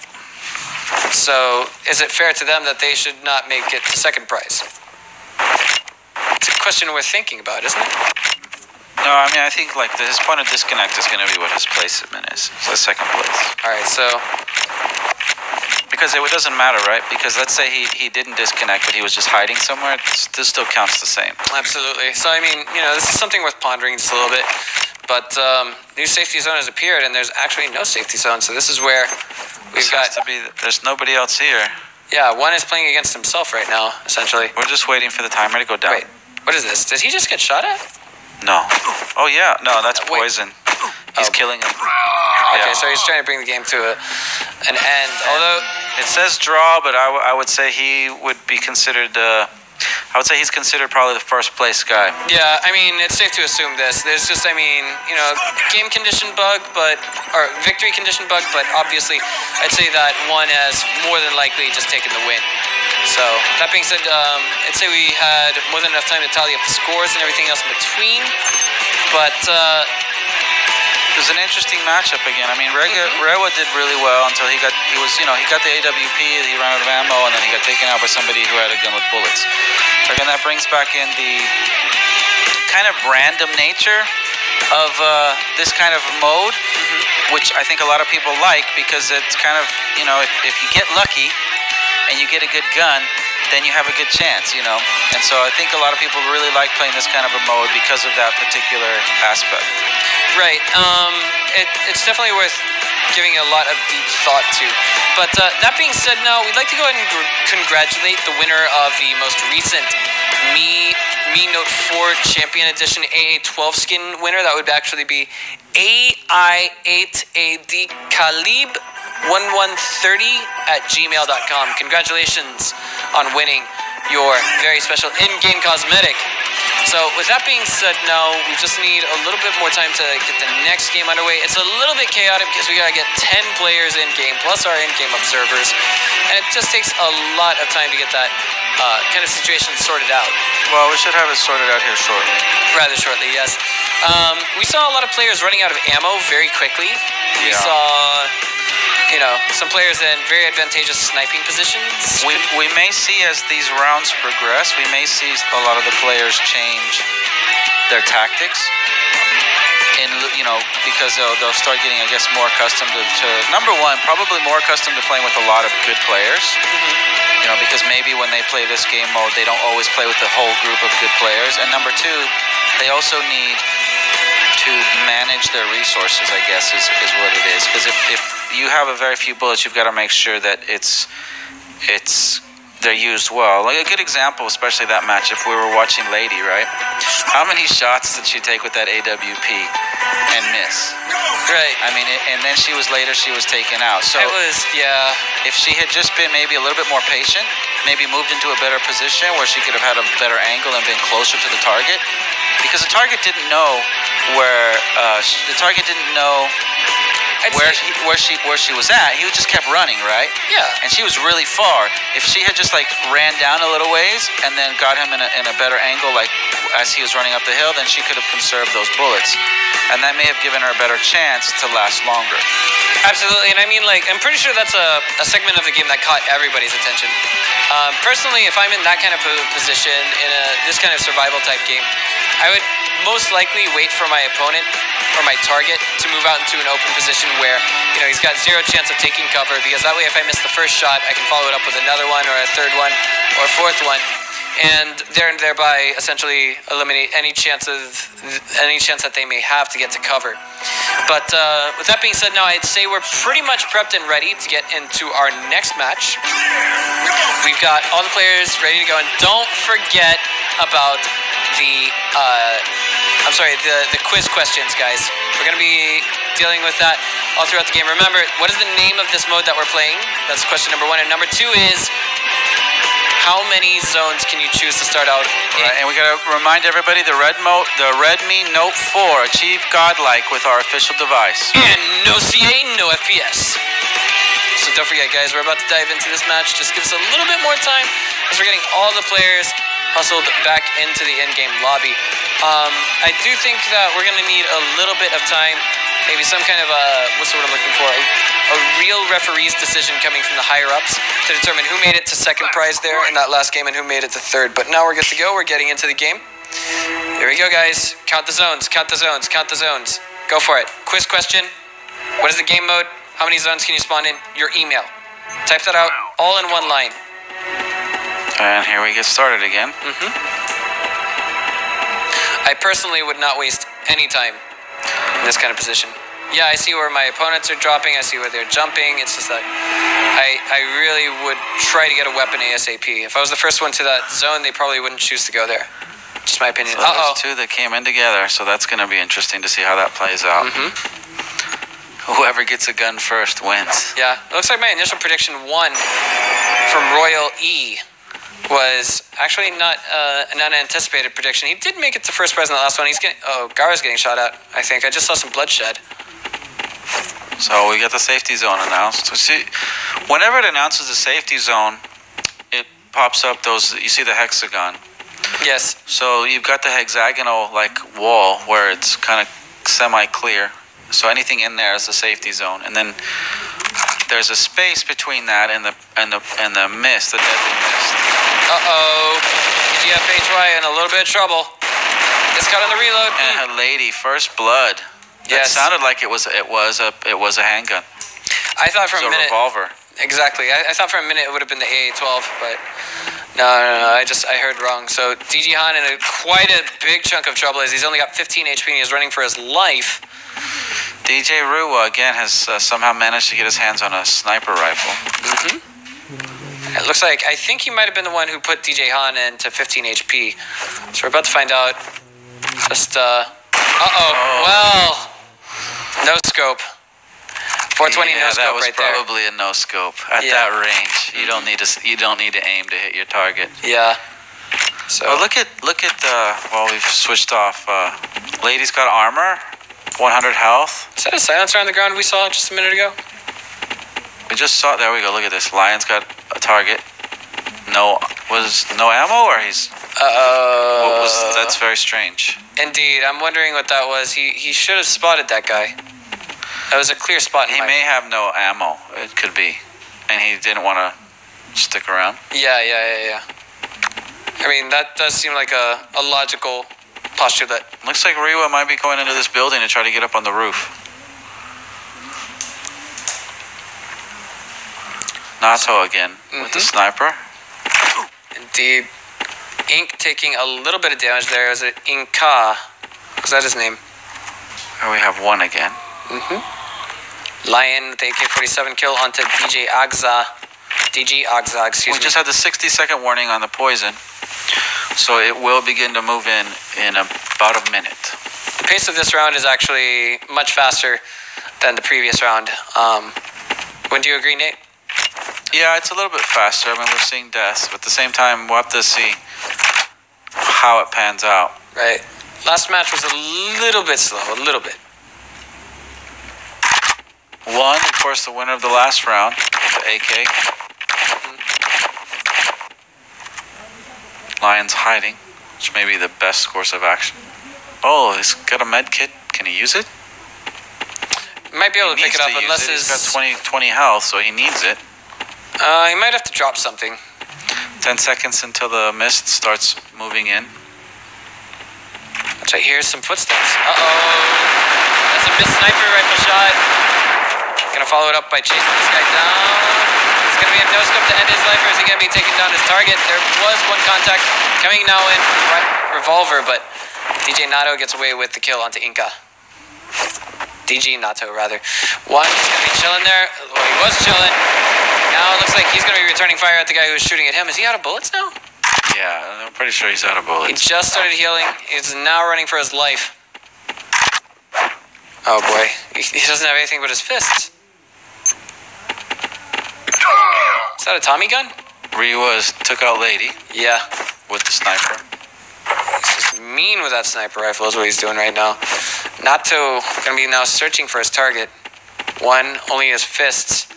So, is it fair to them that they should not make it to second prize? It's a question worth thinking about, isn't it? No, I mean, I think his point of disconnect is going to be what his placement is. So second place. All right, so Because it doesn't matter, right? Because let's say he didn't disconnect, but he was just hiding somewhere. This still counts the same. Absolutely. So, I mean, this is something worth pondering just a little bit. But new safety zone has appeared, and there's actually no safety zone. So this is where there's nobody else here. Yeah, one is playing against himself right now, essentially. We're just waiting for the timer to go down. Wait, what is this? Did he just get shot at? No. Oh, yeah. No, that's poison. He's killing him. Okay, so he's trying to bring the game to an end. Although it says draw, but I would say he would be considered. I would say he's considered probably the first place guy. Yeah, I mean, it's safe to assume this. There's just, game condition bug, or victory condition bug, but obviously, I'd say that one has more than likely just taken the win. So, that being said, I'd say we had more than enough time to tally up the scores and everything else in between. But, it was an interesting matchup again. I mean, Rewa did really well until he got the AWP, he ran out of ammo, and then he got taken out by somebody who had a gun with bullets. Again, that brings back in the kind of random nature of this kind of mode, which I think a lot of people like because it's kind of, if you get lucky and you get a good gun, then you have a good chance, And so I think a lot of people really like playing this kind of a mode because of that particular aspect. Right. It's definitely worth giving a lot of deep thought to. But that being said, now we'd like to go ahead and congratulate the winner of the most recent Me Note 4 Champion Edition AA12 skin winner. That would actually be AI8AD Khalib 1130@gmail.com. Congratulations on winning your very special in-game cosmetic. So with that being said, now we just need a little bit more time to get the next game underway. It's a little bit chaotic because we gotta get 10 players in game plus our in-game observers, and it just takes a lot of time to get that kind of situation sorted out. Well, we should have it sorted out here shortly. Rather shortly, yes. We saw a lot of players running out of ammo very quickly. We saw some players in very advantageous sniping positions. We may see as these rounds progress, we may see a lot of the players change their tactics. Because they'll start getting, I guess, more accustomed to number one, probably more accustomed to playing with a lot of good players. Because maybe when they play this game mode, they don't always play with the whole group of good players. And number two, they also need to manage their resources, I guess, is what it is. Because if you have a very few bullets, you've got to make sure that they're used well. Like a good example, especially that match, if we were watching Lady, right? How many shots did she take with that AWP and miss? Right. I mean, and then she was taken out. So if she had just been maybe a little bit more patient, maybe moved into a better position where she could have had a better angle and been closer to the target, because the target didn't know where where she was at. He just kept running, right? Yeah. And she was really far. If she had just ran down a little ways and then got him in a better angle, as he was running up the hill, then she could have conserved those bullets, and that may have given her a better chance to last longer. Absolutely, and I mean, I'm pretty sure that's a segment of the game that caught everybody's attention. Personally, if I'm in that kind of position in this kind of survival type game, I would most likely wait for my opponent or my target to move out into an open position where he's got zero chance of taking cover, because that way if I miss the first shot, I can follow it up with another one or a third one or a fourth one, and thereby essentially eliminate any chance that they may have to get to cover. But with that being said, now I'd say we're pretty much prepped and ready to get into our next match. We've got all the players ready to go, and don't forget about the quiz questions, guys. We're going to be dealing with that all throughout the game. Remember, what is the name of this mode that we're playing? That's question number one. And number two is, how many zones can you choose to start out in? Right, and we got to remind everybody, the Redmi Note 4 achieve godlike with our official device. And no CA, no FPS. So don't forget, guys, we're about to dive into this match. Just give us a little bit more time as we're getting all the players hustled back into the in-game lobby. I do think that we're going to need a little bit of time, maybe some kind of what's the word I'm looking for? A real referee's decision coming from the higher-ups to determine who made it to second prize there in that last game and who made it to third. But now we're good to go. We're getting into the game. Here we go, guys. Count the zones, count the zones, count the zones. Go for it. Quiz question. What is the game mode? How many zones can you spawn in? Your email. Type that out all in one line. And here we get started again. I personally would not waste any time in this kind of position. Yeah, I see where my opponents are dropping. I see where they're jumping. It's just that I really would try to get a weapon ASAP. If I was the first one to that zone, they probably wouldn't choose to go there. Just my opinion. So there's two that came in together, so that's going to be interesting to see how that plays out. Whoever gets a gun first wins. Yeah, it looks like my initial prediction 1 from Royal E was actually not an unanticipated prediction. He did make it to first prize in the last one. He's getting... Oh, Gara's getting shot at, I think. I just saw some bloodshed. So we got the safety zone announced. So see, whenever it announces the safety zone, it pops up those... You see the hexagon. Yes. So you've got the hexagonal wall where it's kind of semi-clear. So anything in there is a safety zone, and then there's a space between that and the mist, the deadly mist. TGFHY in a little bit of trouble. Just got on the reload. And a lady, first blood. Yes. It sounded like it was a handgun. I thought for a minute. Revolver. Exactly. I thought for a minute it would have been the AA-12, but no. I heard wrong. So DG Han in quite a big chunk of trouble as he's only got 15 HP and he's running for his life. DJ Ruwa again has somehow managed to get his hands on a sniper rifle. It looks like I think he might have been the one who put DJ Han into 15 HP. So we're about to find out. Just well, no scope. 420 no scope that was right there. Probably a no scope at that range. You don't need to aim to hit your target. Yeah. So look at well, we've switched off. Lady's got armor, 100 health. Is that a silencer on the ground we saw just a minute ago? We just saw. There we go. Look at this. Lion's got a target. No ammo, or he's. That's very strange. Indeed, I'm wondering what that was. He should have spotted that guy. That was a clear spot. He may have no ammo. It could be, and he didn't want to stick around. Yeah. I mean, that does seem like a logical posture. That looks like Riwa might be going into this building to try to get up on the roof. Nato again with the sniper. Indeed. Ink taking a little bit of damage there. Is it Inka? Is that his name? Here we have one again. Lion with the AK-47 kill onto DG Agza, excuse me. We just had the 60-second warning on the poison, so it will begin to move in about a minute. The pace of this round is actually much faster than the previous round. Wouldn't you agree, Nate? Yeah, it's a little bit faster. I mean, we're seeing deaths, but at the same time, we'll have to see how it pans out. Right. Last match was a little bit slow, a little bit. One, of course, the winner of the last round, the AK. Lion's hiding, which may be the best course of action. Oh, he's got a med kit. Can he use it? Might be able to pick it up unless he's got 20 health, so he needs it. He might have to drop something. 10 seconds until the mist starts moving in. Which I hear some footsteps. That's a missed sniper rifle shot. Gonna follow it up by chasing this guy down. It's gonna be a no scope to end his life, or is he gonna be taking down his target? There was one contact coming now in from the revolver, but DJ Nato gets away with the kill onto Inka. DG Nato, rather. One, he's gonna be chilling there. Well, he was chilling. Now it looks like he's gonna be returning fire at the guy who was shooting at him. Is he out of bullets now? Yeah, I'm pretty sure he's out of bullets. He just started healing. He's now running for his life. Oh boy, he doesn't have anything but his fists. Is that a Tommy gun? Ryu took out Lady. Yeah. With the sniper. He's just mean with that sniper rifle is what he's doing right now. Nato gonna be now searching for his target. One, only his fists.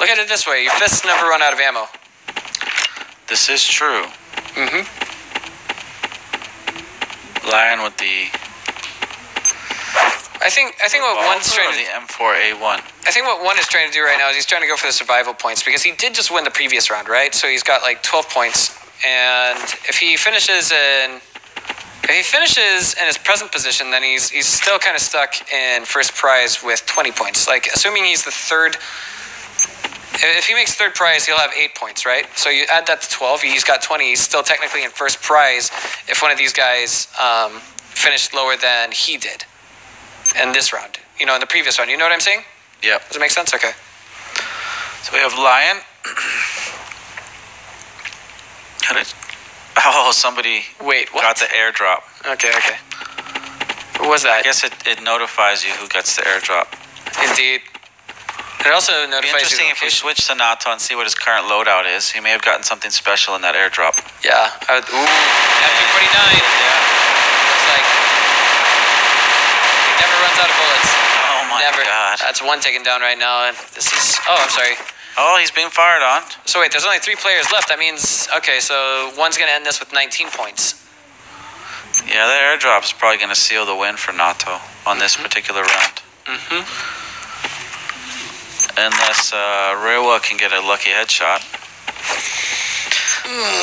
Look at it this way, your fists never run out of ammo. This is true. Lion with the... I think what one's trying to... the M4A1. I think what one is trying to do right now is he's trying to go for the survival points because he did just win the previous round, right? So he's got like 12 points. And if he finishes in his present position, then he's still kind of stuck in first prize with 20 points. Like, assuming he's the third If he makes third prize, he'll have 8 points, right? So you add that to 12. He's got 20. He's still technically in first prize if one of these guys finished lower than he did in this round. In the previous round. You know what I'm saying? Yep. Does it make sense? Okay. So we have Lion. Somebody Wait, what? got the airdrop. Okay. What was that? I guess it notifies you who gets the airdrop. Indeed. It also It'd be notifies interesting you. if we switch to Nato and see what his current loadout is. He may have gotten something special in that airdrop. Yeah. M249. Yeah. Looks like he never runs out of bullets. Oh my God. That's one taken down right now. And this is. Oh, I'm sorry. Oh, he's being fired on. So wait, there's only 3 players left. That means so one's gonna end this with 19 points. Yeah, the airdrop is probably going to seal the win for Nato on this particular round. Unless Rewa can get a lucky headshot.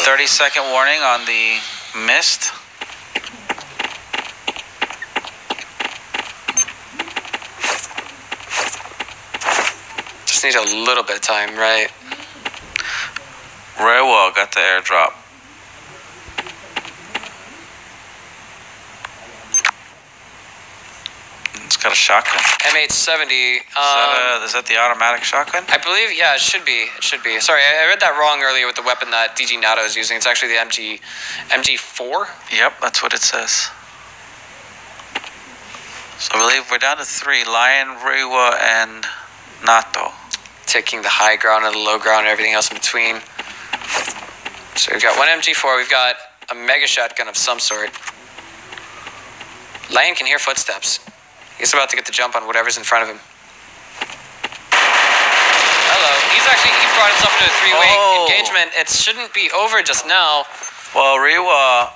30-second warning on the mist. Just need a little bit of time, right? Rewa got the airdrop. It's got a shotgun. M870. Is that the automatic shotgun? I believe, yeah, it should be. Sorry, I read that wrong earlier with the weapon that DG NATO is using. It's actually the MG4. Yep, that's what it says. So I believe we're down to 3. Lion, Rewa, and Nato. Taking the high ground and the low ground and everything else in between. So we've got one MG4. We've got a mega shotgun of some sort. Lion can hear footsteps. He's about to get the jump on whatever's in front of him. Hello. He brought himself into a 3-way engagement. It shouldn't be over just now. Well, Rewa,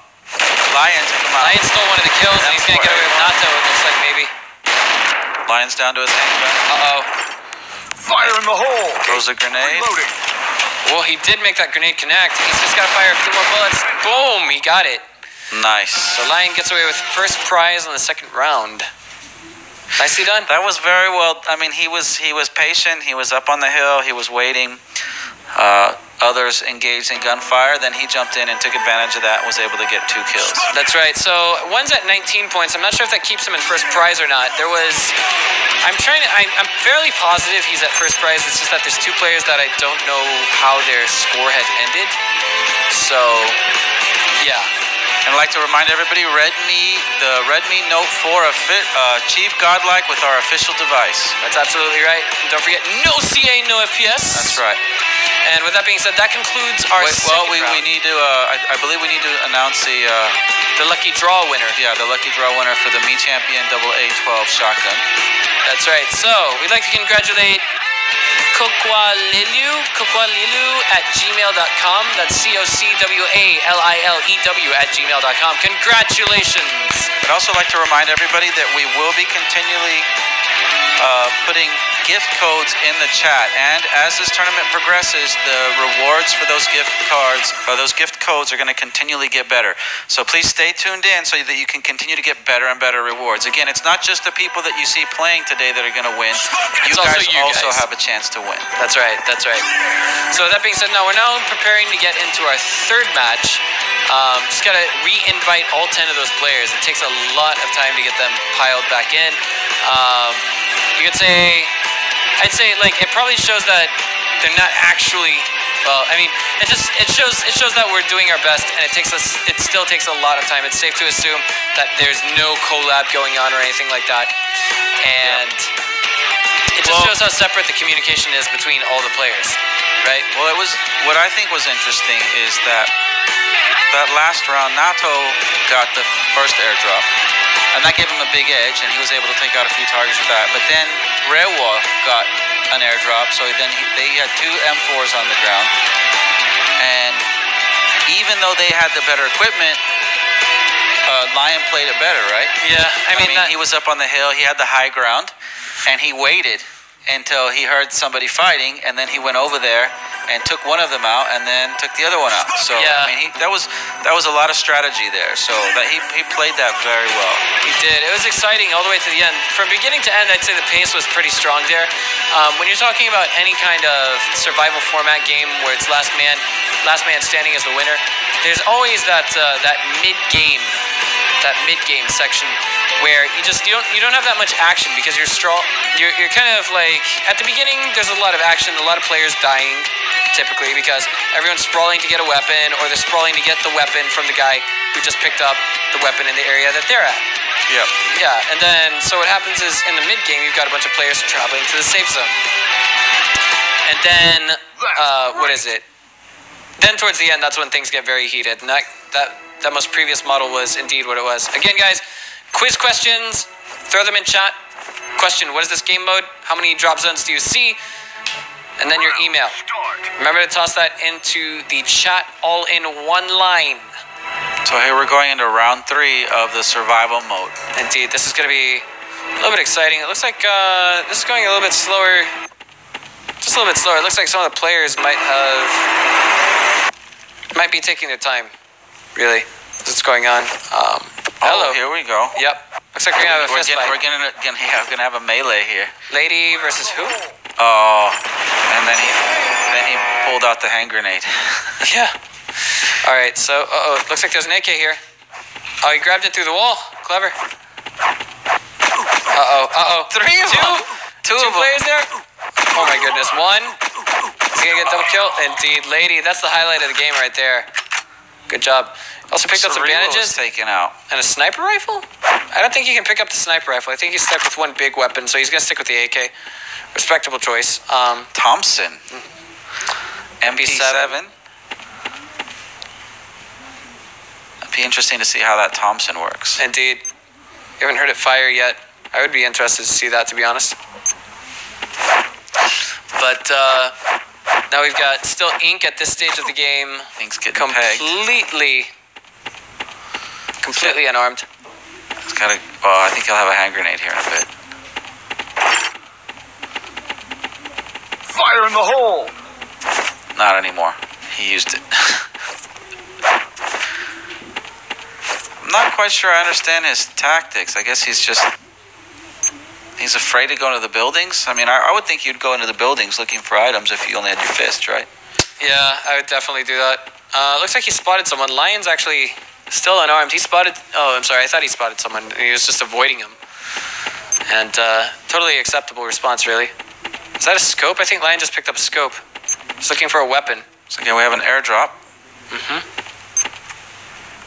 Lion took him out. Lion stole one of the kills, and he's going to get away with Nato, it looks like, maybe. Lion's down to his handgun. Uh-oh. Fire in the hole. Throws a grenade. Reloading. Well, he did make that grenade connect. He's just got to fire a few more bullets. Boom! He got it. Nice. So Lion gets away with first prize on the second round. Nicely done. That was very well. I mean, he was patient. He was up on the hill. He was waiting. Others engaged in gunfire. Then he jumped in and took advantage of that and was able to get 2 kills. That's right. So one's at 19 points. I'm not sure if that keeps him in first prize or not. I'm fairly positive he's at first prize. It's just that there's 2 players that I don't know how their score had ended. So, yeah. And I'd like to remind everybody, the Redmi Note 4 achieved godlike with our official device. That's absolutely right. And don't forget, no CA, no FPS. That's right. And with that being said, that concludes our second round. We need to, I believe we need to announce the lucky draw winner. Yeah, the lucky draw winner for the Mi Champion AA12 shotgun. That's right. So, we'd like to congratulate Kokwalilu at gmail.com. That's COCWALILEW@gmail.com. Congratulations. I'd also like to remind everybody that we will be continually putting gift codes in the chat, and as this tournament progresses, the rewards for those gift cards or those gift codes are going to continually get better. So please stay tuned in so that you can continue to get better and better rewards. Again, it's not just the people that you see playing today that are going to win. You guys also have a chance to win. That's right. So that being said, now we're preparing to get into our third match. Just got to re-invite all 10 of those players. It takes a lot of time to get them piled back in. I'd say like it probably shows that they're not actually. Well, I mean, it shows that we're doing our best, and it still takes a lot of time. It's safe to assume that there's no collab going on or anything like that, and it just shows how separate the communication is between all the players, right? Well, what I think was interesting is that last round, Nato got the first airdrop, and that gave him a big edge, and he was able to take out a few targets with that. But then Rewa got an airdrop, so then they had 2 M4s on the ground, and even though they had the better equipment, Lion played it better, right? Yeah, I mean he was up on the hill, he had the high ground, and he waited until he heard somebody fighting, and then he went over there and took one of them out, and then took the other one out. So Yeah. I mean, that was a lot of strategy there. So that he played that very well. He did. It was exciting all the way to the end. From beginning to end, I'd say the pace was pretty strong there. When you're talking about any kind of survival format game where it's last man standing as the winner, there's always that mid-game section where you don't have that much action because you're kind of like at the beginning. There's a lot of action, a lot of players dying typically because everyone's sprawling to get a weapon, or they're sprawling to get the weapon from the guy who just picked up the weapon in the area that they're at. Yep. Yeah, and then so what happens is in the mid game you've got a bunch of players traveling to the safe zone, and then what is it? Then towards the end, that's when things get very heated, and that most previous model was indeed what it was. Again, guys. Quiz questions, throw them in chat. Question, what is this game mode? How many drop zones do you see? And then your email. Remember to toss that into the chat all in one line. So here we're going into round 3 of the survival mode. Indeed, this is going to be a little bit exciting. It looks like this is going a little bit slower. Just a little bit slower. It looks like some of the players might be taking their time, really. What's going on? Hello. Oh, here we go. Yep. Looks like we're gonna have a fist fight. We're gonna have a melee here. Lady versus who? Oh, and then he pulled out the hand grenade. Yeah. All right. So, looks like there's an AK here. Oh, he grabbed it through the wall. Clever. Three of them. Two players there. Oh my goodness. One. Is he gonna get double kill? Indeed, lady. That's the highlight of the game right there. Good job. Also picked up some bandages. Taken out. And a sniper rifle? I don't think he can pick up the sniper rifle. I think he's stuck with one big weapon, so he's going to stick with the AK. Respectable choice. Thompson. MP7. It'd be interesting to see how that Thompson works. Indeed. You haven't heard it fire yet. I would be interested to see that, to be honest. But now we've got still ink at this stage of the game. Ink's getting pegged. Completely unarmed. It's gotta. Well, I think he'll have a hand grenade here in a bit. Fire in the hole! Not anymore. He used it. I'm not quite sure I understand his tactics. I guess he's afraid to go into the buildings. I mean, I would think you'd go into the buildings looking for items if you only had your fist, right? Yeah, I would definitely do that. Looks like he spotted someone. Lion's actually still unarmed. He spotted... Oh, I'm sorry. I thought he spotted someone. He was just avoiding him. And totally acceptable response, really. Is that a scope? I think Lion just picked up a scope. He's looking for a weapon. So again, we have an airdrop. Mm-hmm.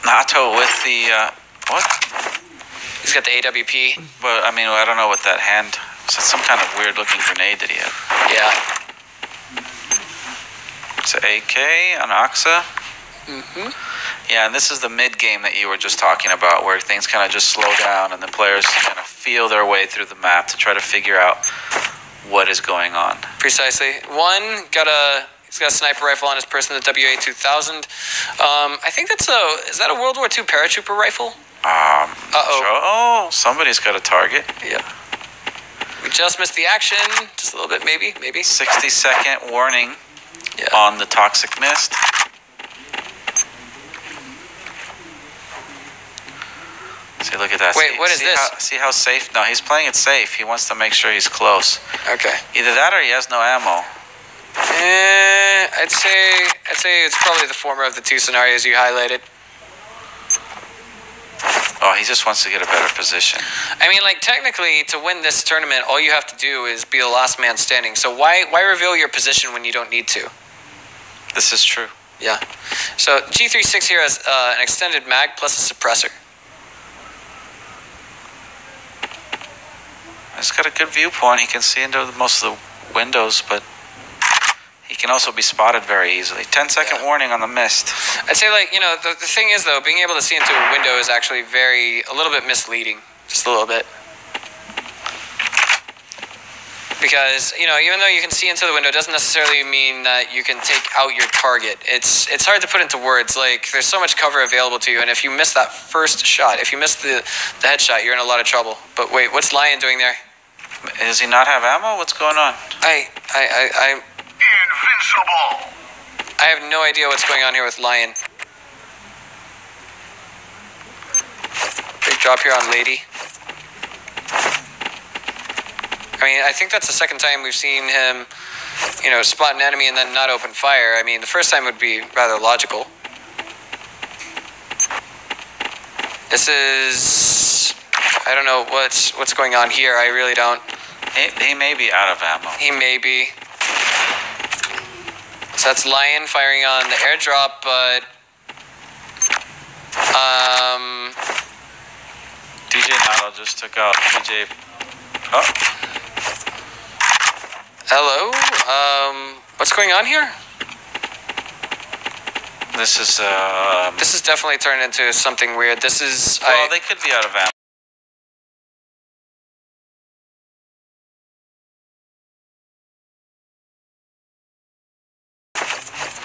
Nato with the... what? He's got the AWP. But, I mean, I don't know what that hand... It's some kind of weird-looking grenade that he had. Yeah. It's an AK, an Oxa. Mm-hmm. Yeah, and this is the mid-game that you were just talking about, where things kind of just slow down and the players kind of feel their way through the map to try to figure out what is going on. Precisely. One, he's got a sniper rifle on his person, the WA-2000. I think is that a World War II paratrooper rifle? Oh, somebody's got a target. Yep. We just missed the action, just a little bit, maybe. 60-second warning on the toxic mist. See, look at that. Wait, what is this? See how safe? No, he's playing it safe. He wants to make sure he's close. Okay. Either that or he has no ammo. I'd say it's probably the former of the two scenarios you highlighted. Oh, he just wants to get a better position. I mean, like, technically, to win this tournament, all you have to do is be the last man standing. So why reveal your position when you don't need to? This is true. Yeah. So G36 here has an extended mag plus a suppressor. He's got a good viewpoint. He can see into most of the windows, but he can also be spotted very easily. 10-second warning on the mist. I'd say, like, the thing is, though, being able to see into a window is actually a little bit misleading. Just a little bit. Because, even though you can see into the window, it doesn't necessarily mean that you can take out your target. It's hard to put into words. Like, there's so much cover available to you, and if you miss that first shot, if you miss the headshot, you're in a lot of trouble. But wait, what's Lion doing there? Does he not have ammo? What's going on? Invincible. I have no idea what's going on here with Lion. Big drop here on Lady. I mean, I think that's the second time we've seen him, spot an enemy and then not open fire. I mean, the first time would be rather logical. This is... I don't know what's going on here. I really don't. He may be out of ammo. He may be. So that's Lion firing on the airdrop, but... DJ Nato just took out DJ... Oh. Hello? What's going on here? This is definitely turned into something weird. This is... Well, they could be out of ammo.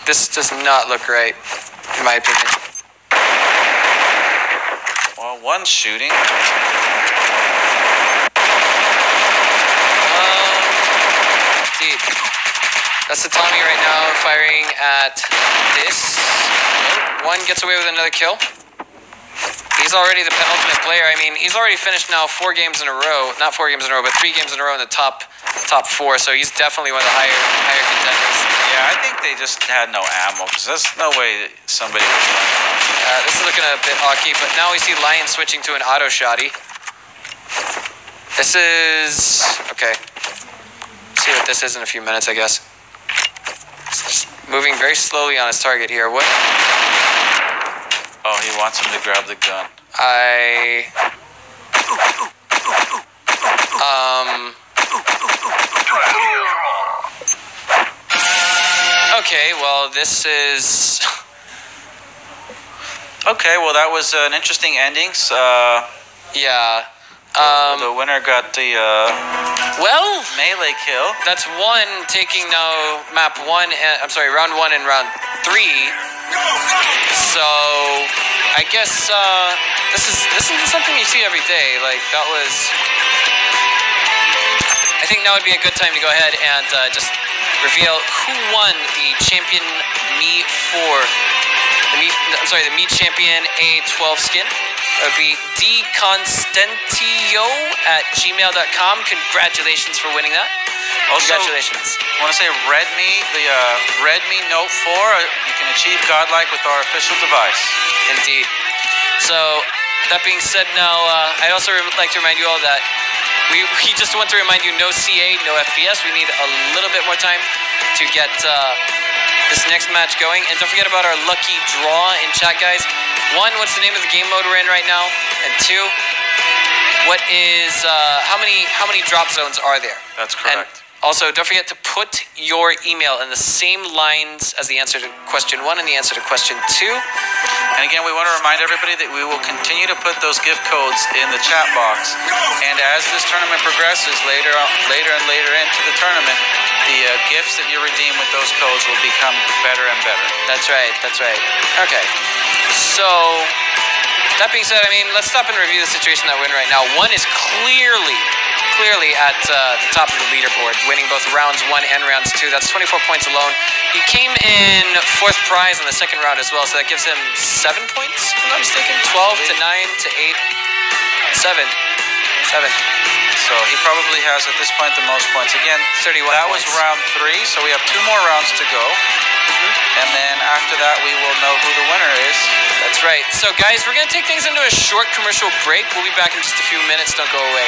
This does not look right, in my opinion. Well, one's shooting. Indeed. That's the Tommy right now firing at this. Nope. One gets away with another kill. He's already the penultimate player. I mean, he's already finished now 4 games in a row. Not 4 games in a row, but 3 games in a row in the top 4. So he's definitely one of the higher contenders. Yeah, I think they just had no ammo because there's no way somebody was running. This is looking a bit awky, but now we see Lion switching to an auto shotty. This is... Okay. See what this is in a few minutes, I guess. Just moving very slowly on his target here. What? Oh, he wants him to grab the gun. Okay, well, this is... Okay, well, that was an interesting ending. Yeah. The winner got the melee kill. That's one taking now map 1, round 1 and round 3. So I guess this isn't something you see every day. Like, that was... I think now would be a good time to go ahead and just reveal who won the Champion Me 4. The Me Champion A12 skin. That would be dconstantio@gmail.com. Congratulations for winning that. Also, congratulations. I want to say Redmi, the Redmi Note 4, you can achieve godlike with our official device. Indeed. So, that being said now, I'd also like to remind you all that we just want to remind you, no CA, no FPS. We need a little bit more time to get this next match going. And don't forget about our lucky draw in chat, guys. 1, what's the name of the game mode we're in right now? And 2, what is how many drop zones are there? That's correct. And also, don't forget to put your email in the same lines as the answer to question 1 and the answer to question 2. And again, we want to remind everybody that we will continue to put those gift codes in the chat box. And as this tournament progresses, later into the tournament, the gifts that you redeem with those codes will become better and better. That's right. Okay. So, that being said, I mean, let's stop and review the situation that we're in right now. 1 is clearly at the top of the leaderboard, winning both rounds 1 and rounds 2. That's 24 points alone. He came in 4th prize in the second round as well, so that gives him 7 points, if I'm not mistaken. 12 to 9 to 8. 7. So he probably has, at this point, the most points. Again, 31 that points. was round 3, so we have 2 more rounds to go. And then after that, we will know who the winner is. That's right. So, guys, we're going to take things into a short commercial break. We'll be back in just a few minutes. Don't go away.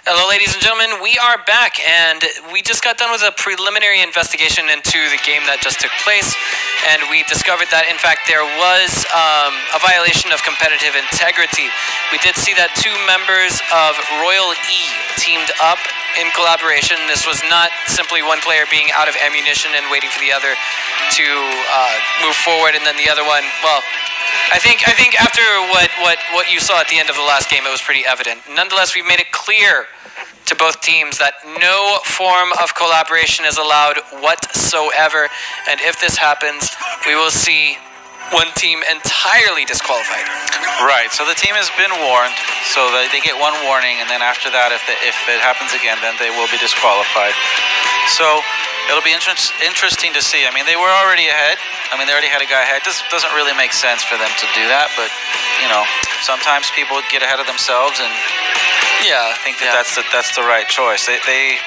Hello, ladies and gentlemen. We are back, and we just got done with a preliminary investigation into the game that just took place, and we discovered that, in fact, there was a violation of competitive integrity. We did see that 2 members of Royal E teamed up in collaboration. This was not simply one player being out of ammunition and waiting for the other to move forward, and then the other one, well, I think after what you saw at the end of the last game, it was pretty evident. Nonetheless, we've made it clear to both teams that no form of collaboration is allowed whatsoever, and if this happens, we will see one team entirely disqualified. Right, so the team has been warned, so they get one warning, and then after that, if it happens again, then they will be disqualified. So it'll be interesting to see. I mean, they were already ahead. I mean, they already had a guy ahead. This doesn't really make sense for them to do that, but, you know, sometimes people get ahead of themselves, and I think that's the right choice. They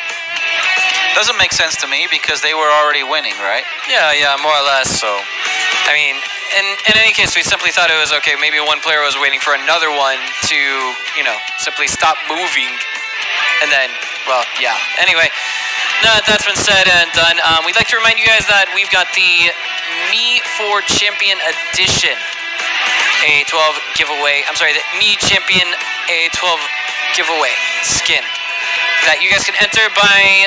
doesn't make sense to me because they were already winning, right? Yeah, more or less. So, I mean, in any case, we simply thought it was okay. Maybe one player was waiting for another one to, simply stop moving, and then, well, yeah. Anyway, now that's been said and done. We'd like to remind you guys that we've got the Me 4 Champion Edition A12 giveaway. I'm sorry, the Me Champion A12 giveaway skin that you guys can enter by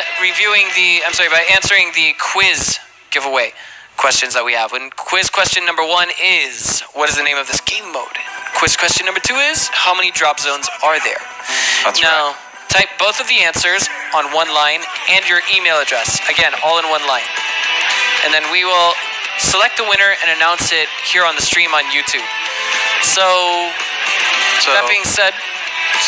by answering the quiz giveaway questions that we have. And quiz question number 1 is, what is the name of this game mode? Quiz question number 2 is, how many drop zones are there? That's now, right. type both of the answers on one line and your email address. Again, all in one line. And then we will select the winner and announce it here on the stream on YouTube. So that being said,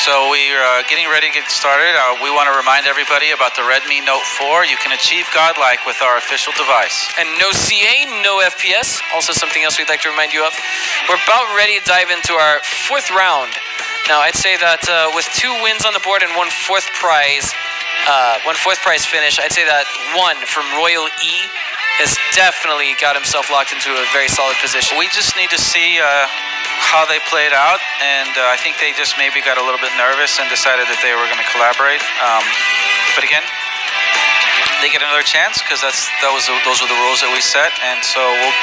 so we're getting ready to get started. We want to remind everybody about the Redmi Note 4. You can achieve godlike with our official device. And no CA, no FPS. Also something else we'd like to remind you of. We're about ready to dive into our 4th round. Now, I'd say that with 2 wins on the board and one fourth prize finish, I'd say that 1 from Royal E has definitely got himself locked into a very solid position. We just need to see how they played out, and I think they just maybe got a little bit nervous and decided that they were going to collaborate. But again, they get another chance because those are the rules that we set, and so we'll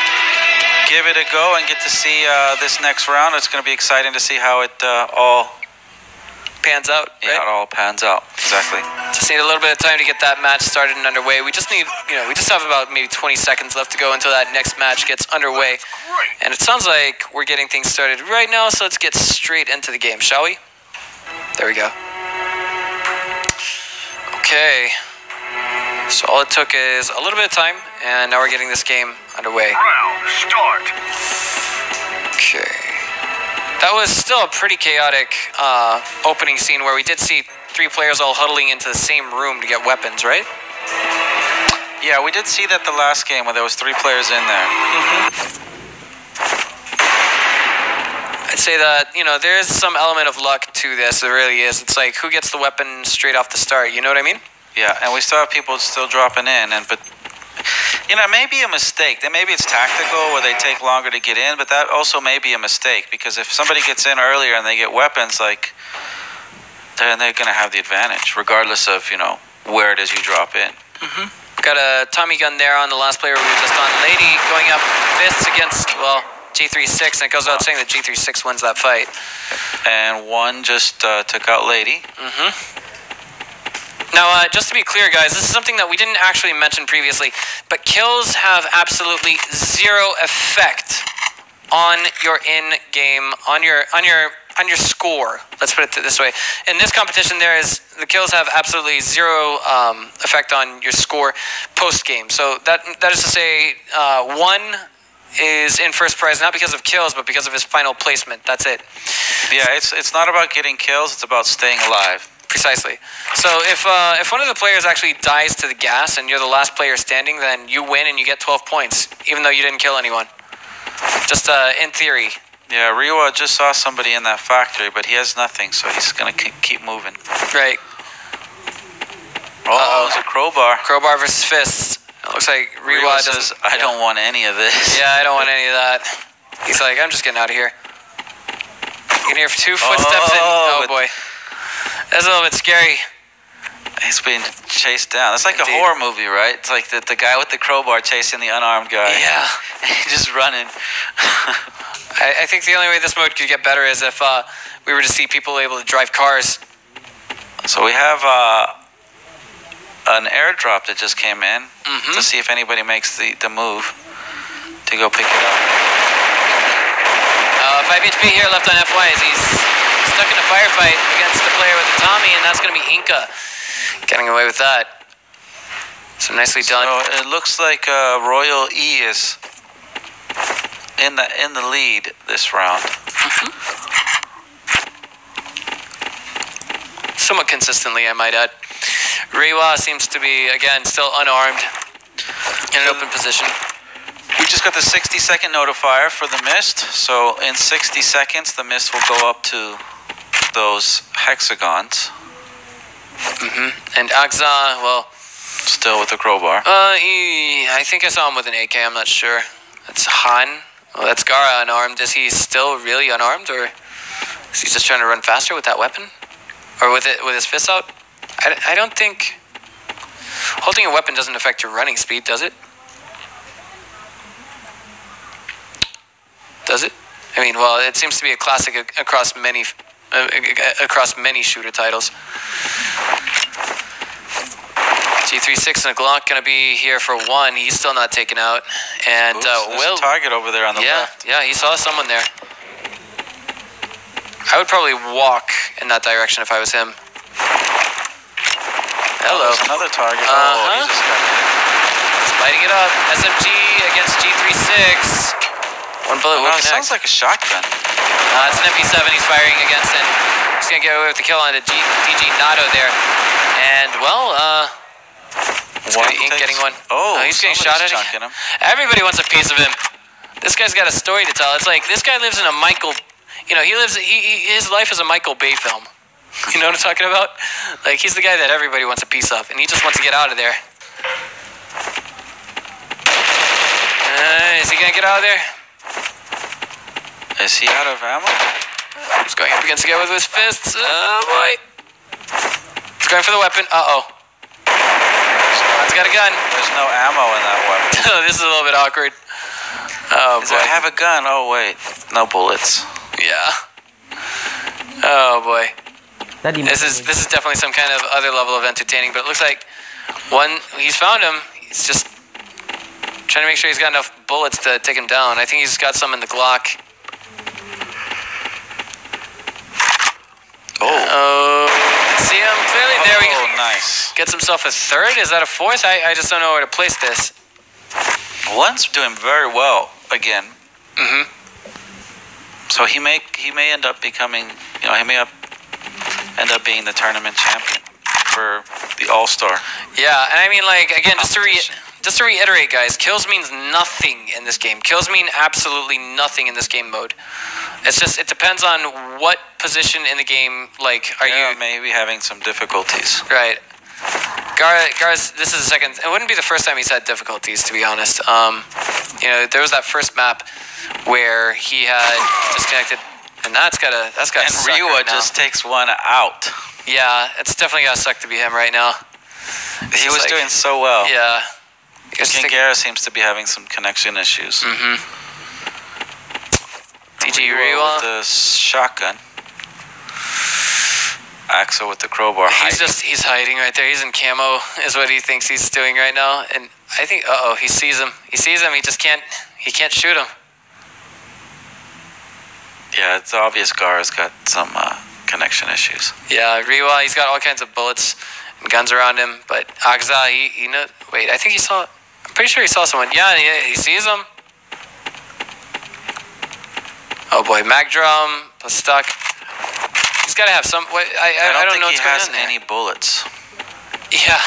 give it a go and get to see this next round. It's going to be exciting to see how it all pans out, right? Yeah, it all pans out. Exactly. Just need a little bit of time to get that match started and underway. We just need, we just have about maybe 20 seconds left to go until that next match gets underway. And it sounds like we're getting things started right now, so let's get straight into the game, shall we? There we go. Okay. So all it took is a little bit of time, and now we're getting this game underway. Round start. Okay. That was still a pretty chaotic opening scene where we did see 3 players all huddling into the same room to get weapons, right? Yeah, we did see that the last game where there was 3 players in there. I'd say that, there is some element of luck to this. There really is. It's like, who gets the weapon straight off the start? You know what I mean? Yeah, and we still have people still dropping in, but it may be a mistake. Maybe it's tactical where they take longer to get in, but that also may be a mistake because if somebody gets in earlier and they get weapons, then they're going to have the advantage, regardless of, where it is you drop in. Got a Tommy gun there on the last player we were just on. Lady going up fists against, G36, and it goes without saying that G36 wins that fight. And one just took out Lady. Now, just to be clear, guys, this is something that we didn't actually mention previously, but kills have absolutely 0 effect on your in-game, on your score. Let's put it this way. In this competition, the kills have absolutely 0 effect on your score post-game. So that is to say, 1 is in first prize not because of kills, but because of his final placement. That's it. Yeah, it's not about getting kills; it's about staying alive. Precisely. So if one of the players actually dies to the gas and you're the last player standing, then you win and you get 12 points, even though you didn't kill anyone. Just in theory. Yeah, Riwa just saw somebody in that factory, but he has nothing, so he's going to keep moving. Right. Oh, it's a crowbar. Crowbar versus fists. It looks like Riwa says, I don't want any of this. Yeah, I don't want any of that. He's like, I'm just getting out of here. You can hear 2 footsteps in. Oh, boy. That's a little bit scary. He's being chased down. It's like Indeed. a horror movie, right? It's like the guy with the crowbar chasing the unarmed guy. Yeah. He's just running. I think the only way this mode could get better is if we were to see people able to drive cars. So we have an airdrop that just came in to see if anybody makes the move to go pick it up. 5 HP here left on FY as he's stuck in a firefight against a player with a Tommy, and that's going to be Inca getting away with that. So nicely done. So it looks like Royal E is in the lead this round. Somewhat consistently, I might add. Reiwa seems to be, again, still unarmed in an open position. We just got the 60-second notifier for the mist. So in 60 seconds, the mist will go up to those hexagons. And Agza, well, Still with the crowbar. I think I saw him with an AK, I'm not sure. That's Han. Well, that's Gara unarmed. Is he still really unarmed, or is he just trying to run faster with that weapon? Or with his fists out? I don't think... Holding a weapon doesn't affect your running speed, does it? Does it? I mean, well, it seems to be a classic across many shooter titles. G36 and a Glock gonna be here for one. He's still not taken out. And Will, a target over there on the left. Yeah, he saw someone there. I would probably walk in that direction if I was him. Hello. There's another target. Oh, he just got hit. He's lighting it up. SMG against G36. One bullet will connect. Sounds like a shotgun. It's an MP7 he's firing against, and he's going to get away with the kill on a DG Nato there. And, well, it's going to be Ink getting one. Oh, he's getting shot at him. Everybody wants a piece of him. This guy's got a story to tell. It's like, this guy lives in a Michael... You know, his life is a Michael Bay film. You know what I'm talking about? Like, he's the guy that everybody wants a piece of, and he just wants to get out of there. Is he going to get out of there? Is he out of ammo? He's going up against the guy with his fists. Oh, boy. He's going for the weapon. Uh-oh. He's got a gun. There's no ammo in that weapon. This is a little bit awkward. Oh, boy. I have a gun. Oh, wait. No bullets. Yeah. Oh, boy. This is definitely some kind of other level of entertaining, but it looks like he's found him. He's just trying to make sure he's got enough bullets to take him down. I think he's got some in the Glock. See him clearly. There we go. Oh, nice. Gets himself a third. Is that a fourth? I just don't know where to place this. One's doing very well again. So he may end up becoming, he may end up being the tournament champion for the All-Star. Yeah, and I mean, like, again, just to reiterate, guys, kills means nothing in this game. Kills mean absolutely nothing in this game mode. It's just, it depends on what position in the game, like, are you... maybe having some difficulties. Right. Gar's, this is the second... It wouldn't be the first time he's had difficulties, to be honest. There was that first map where he had disconnected, and that's gotta And suck Reiwa right now. just takes one out. Yeah, it's definitely gotta suck to be him right now. He was doing so well. Yeah. Kingara seems to be having some connection issues. DG Reiwa with the shotgun. Axel with the crowbar. He's hiding right there. He's in camo, is what he thinks he's doing right now. And I think, he sees him. He just can't shoot him. Yeah, it's obvious Gara's got some connection issues. Yeah, Reiwa, he's got all kinds of bullets and guns around him. But Agza, he knows. Wait, I think I'm pretty sure he saw someone. Yeah, he sees him. Oh boy, mag drum, plus stuck. He's got to have some. I don't know think he has going on any bullets. Yeah,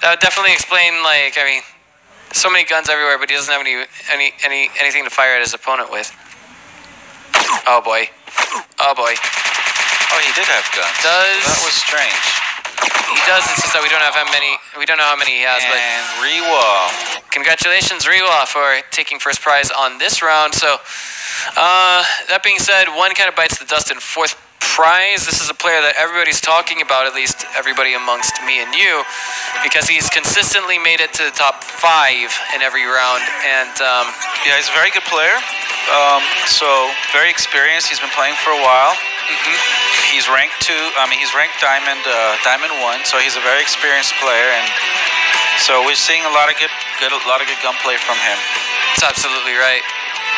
that would definitely explain. Like, I mean, so many guns everywhere, but he doesn't have anything to fire at his opponent with. Oh boy. Oh boy. Oh, he did have guns. That was strange. He does. It's just that we don't know how many he has. And Reiwa. Congratulations, Reiwa, for taking first prize on this round. So, that being said, one kind of bites the dust in fourth prize. This is a player that everybody's talking about, at least everybody amongst me and you, because he's consistently made it to the top 5 in every round. And yeah, he's a very good player. So very experienced. He's been playing for a while. He's ranked 2. He's ranked Diamond 1. So he's a very experienced player, and so we're seeing a lot of good gunplay from him. That's absolutely right.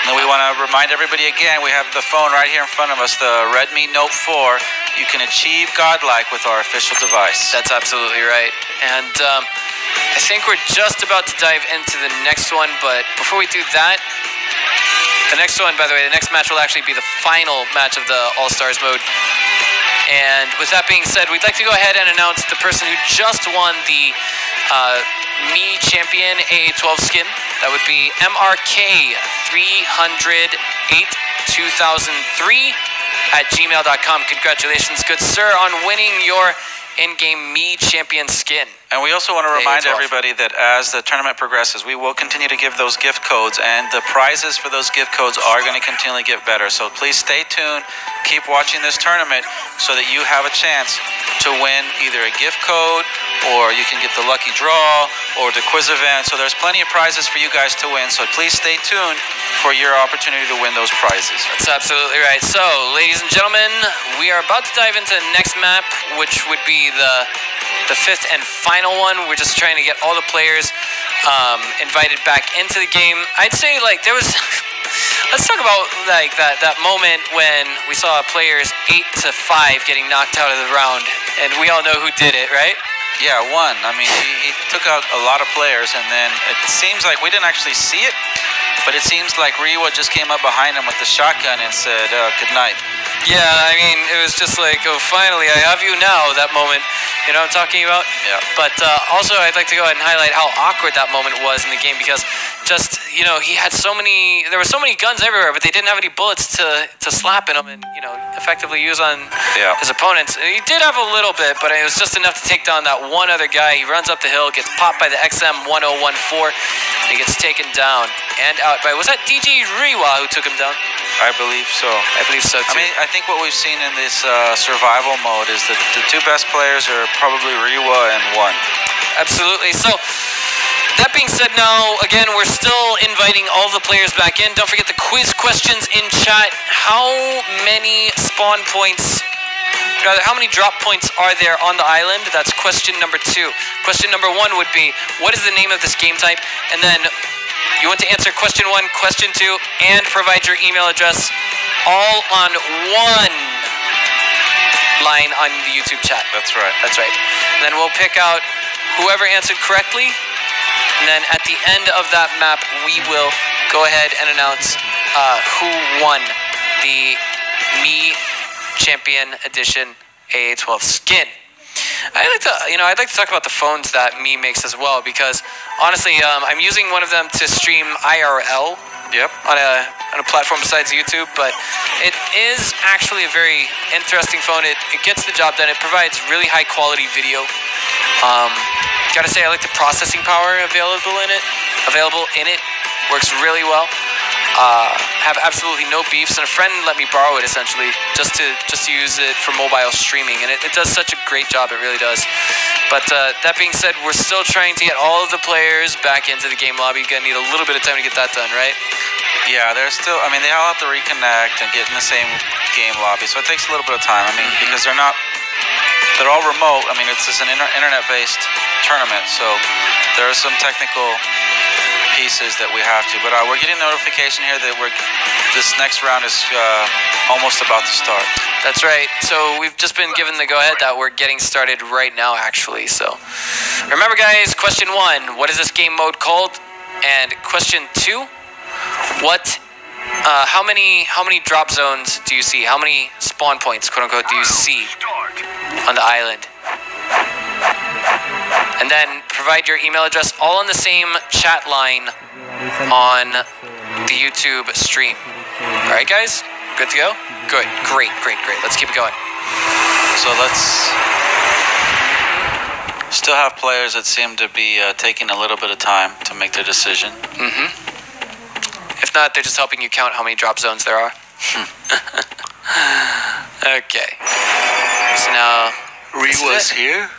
And we want to remind everybody again, we have the phone right here in front of us, the Redmi Note 4. You can achieve godlike with our official device. That's absolutely right. And I think we're just about to dive into the next one, but before we do that, the next one, by the way, the next match will actually be the final match of the All-Stars mode. And with that being said, we'd like to go ahead and announce the person who just won the Me Champion AA12 skin. That would be MRK3082003 at gmail.com. Congratulations, good sir, on winning your in-game Me Champion skin. And we also want to remind everybody that as the tournament progresses, we will continue to give those gift codes, and the prizes for those gift codes are going to continually get better. So please stay tuned, keep watching this tournament so that you have a chance to win either a gift code, or you can get the lucky draw, or the quiz event. So there's plenty of prizes for you guys to win, so please stay tuned for your opportunity to win those prizes. That's absolutely right. So, ladies and gentlemen, we are about to dive into the next map, which would be the 5th and final one. We're just trying to get all the players invited back into the game. I'd say, like, there was... Let's talk about, like, that moment when we saw players 8-5 getting knocked out of the round, and we all know who did it, right? Yeah, one. I mean, he took out a lot of players, and then it seems like we didn't actually see it, but it seems like Riwa just came up behind him with the shotgun and said, good night. Yeah, I mean, it was just like, oh, finally, I have you now, that moment. You know what I'm talking about? Yeah. But also, I'd like to go ahead and highlight how awkward that moment was in the game, because just, you know, he had there were so many guns everywhere, but they didn't have any bullets to slap in him and, you know, effectively use on his opponents. He did have a little bit, but it was just enough to take down that one other guy. He runs up the hill, gets popped by the XM1014, and he gets taken down and out by, was that DJ Riwa who took him down? I believe so. I believe so, too. I mean, I think what we've seen in this survival mode is that the 2 best players are probably Riwa and one. Absolutely. So, that being said, now, again, we're still inviting all the players back in. Don't forget the quiz questions in chat. How many spawn points, rather, how many drop points are there on the island? That's question number 2. Question number 1 would be, what is the name of this game type? And then you want to answer question 1, question 2, and provide your email address all on one line on the YouTube chat. That's right. That's right. And then we'll pick out whoever answered correctly, and then at the end of that map, we will go ahead and announce who won the Me Champion Edition AA12 skin. I'd like to talk about the phones that Me makes as well, because honestly, I'm using one of them to stream IRL. Yep. On a platform besides YouTube, but it is actually a very interesting phone. It gets the job done. It provides really high quality video. Gotta say, I like the processing power available in it. Works really well. Have absolutely no beefs, and a friend let me borrow it essentially just to use it for mobile streaming, and it does such a great job. It really does. But that being said, we're still trying to get all of the players back into the game lobby. You're gonna need a little bit of time to get that done, right? Yeah, they all have to reconnect and get in the same game lobby, so it takes a little bit of time. I mean, because they're all remote. I mean, it's just an internet-based tournament, so there are some technical pieces that we have to. But we're getting notification here that this next round is almost about to start. That's right. So we've just been given the go-ahead that we're getting started right now, actually. So remember, guys, question 1, what is this game mode called? And question 2, how many drop zones do you see? How many spawn points, quote unquote, do you see on the island? And then provide your email address all on the same chat line on the YouTube stream. All right, guys, good to go? Good, great. Let's keep it going. So let's still have players that seem to be taking a little bit of time to make their decision. If not, they're just helping you count how many drop zones there are. Okay. So now... Rewa's here?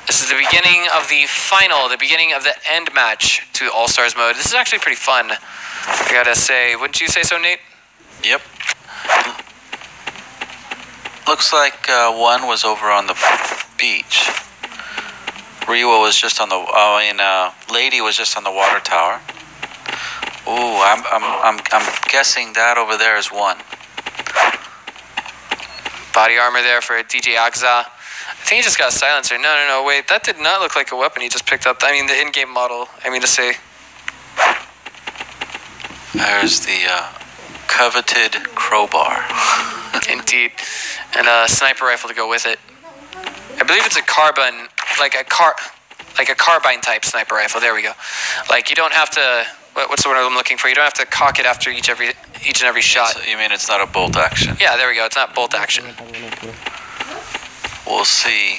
This is the beginning of the final, the beginning of the end match to All-Stars mode. This is actually pretty fun, I gotta say. Wouldn't you say so, Nate? Yep. Looks like one was over on the beach. Rewa was just on the... Lady was just on the water tower. Ooh, I'm guessing that over there is one. Body armor there for DJ Agza. I think he just got a silencer. No, wait. That did not look like a weapon he just picked up. I mean, the in-game model, I mean to say. There's the coveted crowbar. Indeed. And a sniper rifle to go with it. I believe it's a carbine, like a carbine type sniper rifle. There we go. Like, you don't have to... What's the word I'm looking for? You don't have to cock it after each and every shot. You mean it's not a bolt action? Yeah, there we go. It's not bolt action. We'll see.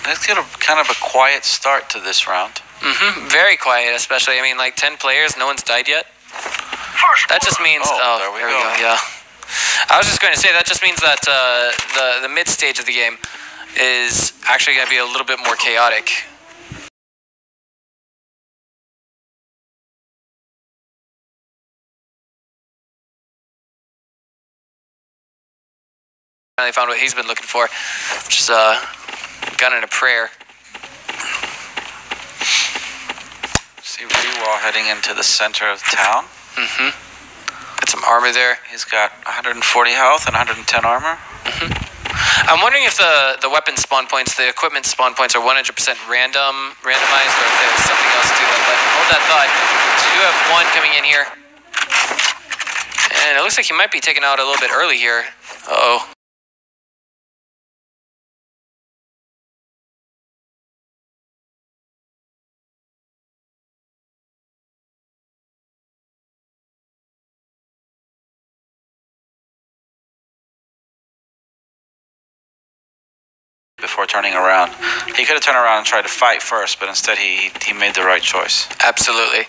Let's get a kind of a quiet start to this round. Very quiet, especially. I mean, like 10 players. No one's died yet. That just means... there we go. Yeah. I was just going to say, that just means that the mid stage of the game is actually going to be a little bit more chaotic. Finally found what he's been looking for, which is a gun and a prayer. See Rewall heading into the center of town. Got some armor there. He's got 140 health and 110 armor. I'm wondering if the weapon spawn points, the equipment spawn points are 100% randomized, or if there's something else to that. But hold that thought. So you do have one coming in here. And it looks like he might be taken out a little bit early here. Uh-oh. Before turning around. He could have turned around and tried to fight first, but instead he made the right choice. Absolutely.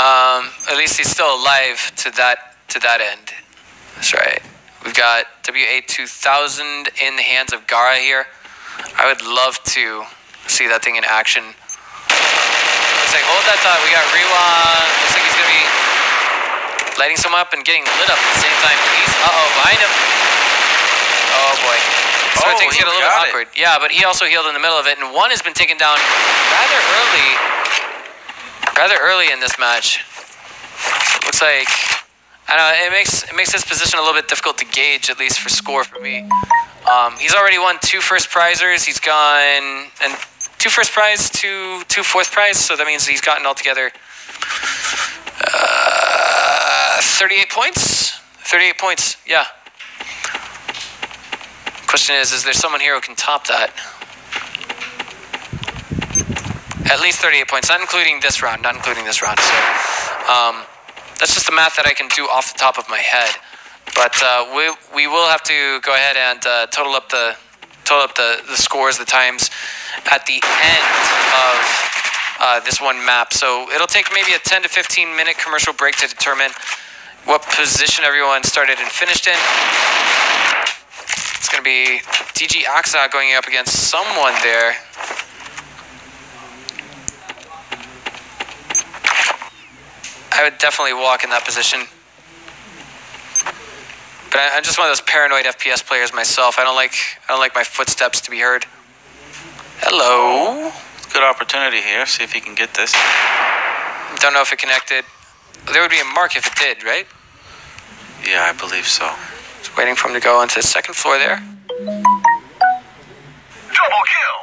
At least he's still alive to that end. That's right. We've got WA2000 in the hands of Gara here. I would love to see that thing in action. Looks like, hold that thought, we got Rewa. Looks like he's going to be lighting some up and getting lit up at the same time. He's, behind him. Oh boy. So things get a little bit awkward. Yeah, but he also healed in the middle of it, and one has been taken down rather early in this match. Looks like, I don't know, it makes this position a little bit difficult to gauge, at least for score for me. He's already won 2 first prizers. He's gone, and 2 first prize, 2 fourth prize, so that means he's gotten altogether 38 points? 38 points, yeah. Question is there someone here who can top that? At least 38 points, not including this round. So, that's just the math that I can do off the top of my head. But we will have to go ahead and total up the scores, the times at the end of this one map. So it'll take maybe a 10 to 15 minute commercial break to determine what position everyone started and finished in. It's going to be DG Aksa going up against someone there. I would definitely walk in that position. But I'm just one of those paranoid FPS players myself. I don't like my footsteps to be heard. Hello. Good opportunity here. See if he can get this. Don't know if it connected. There would be a mark if it did, right? Yeah, I believe so. Just waiting for him to go onto the second floor there. Double kill.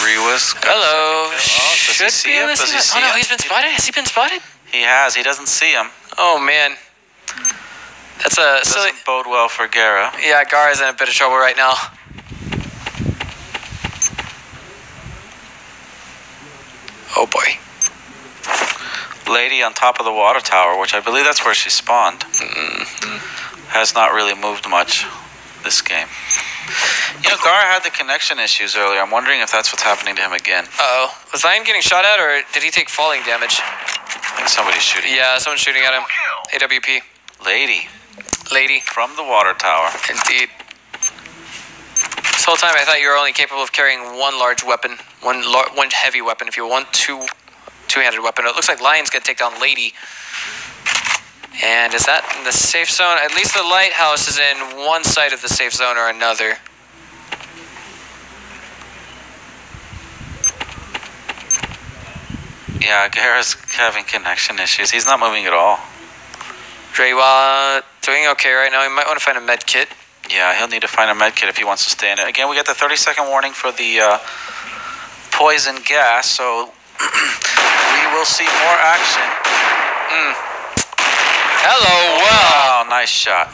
Rewas. Hello. Should Should be in this. Oh no, he's been spotted. Has he been spotted? He has. He doesn't see him. Oh man. That's a silly. Doesn't bode well for Gara. Yeah, Gara's in a bit of trouble right now. Oh boy. Lady on top of the water tower, which I believe that's where she spawned, has not really moved much this game. You know, Gara had the connection issues earlier. I'm wondering if that's what's happening to him again. Uh-oh. Was Lion getting shot at, or did he take falling damage? I think somebody's shooting. Yeah, someone's shooting at him. AWP. Lady. lady. From the water tower. Indeed. This whole time I thought you were only capable of carrying one large weapon, one heavy weapon. If you want two-handed weapon, it looks like Lion's gonna take down Lady. And is that in the safe zone? At least the lighthouse is in one side of the safe zone or another. Yeah, Guerra's having connection issues. He's not moving at all. Reiwa doing okay right now. He might want to find a med kit. Yeah, he'll need to find a med kit if he wants to stay in it. Again, we get the 30-second warning for the poison gas, so we will see more action. Hello, wow, nice shot.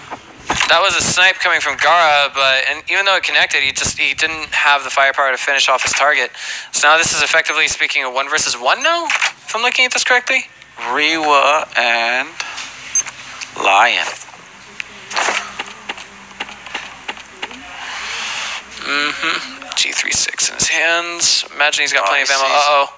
That was a snipe coming from Gara, and even though it connected, he didn't have the firepower to finish off his target. So now this is effectively speaking a 1 versus 1 now, if I'm looking at this correctly. Reiwa and Lion. G36 in his hands. Imagine he's got plenty of ammo.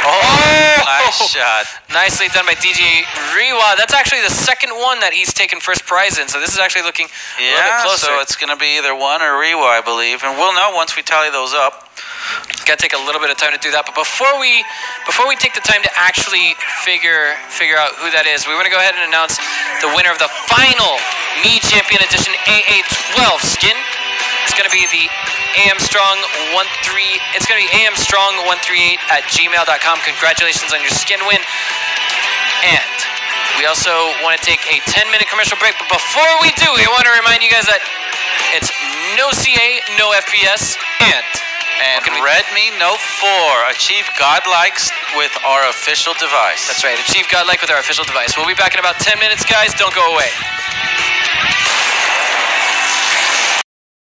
Nice shot. Nicely done by DJ Reiwa. That's actually the second one that he's taken first prize in, so this is actually looking a little bit closer. So it's going to be either one or Reiwa, I believe, and we'll know once we tally those up. Got to take a little bit of time to do that, but before we take the time to actually figure out who that is, we want to go ahead and announce the winner of the final Me Champion Edition AA12 skin. It's going to be the It's going to be amstrong138@gmail.com. Congratulations on your skin win. And we also want to take a 10-minute commercial break, but before we do, we want to remind you guys that it's no CA, no FPS, and Redmi Note 4. Achieve godlike with our official device. That's right. Achieve godlike with our official device. We'll be back in about 10 minutes, guys. Don't go away.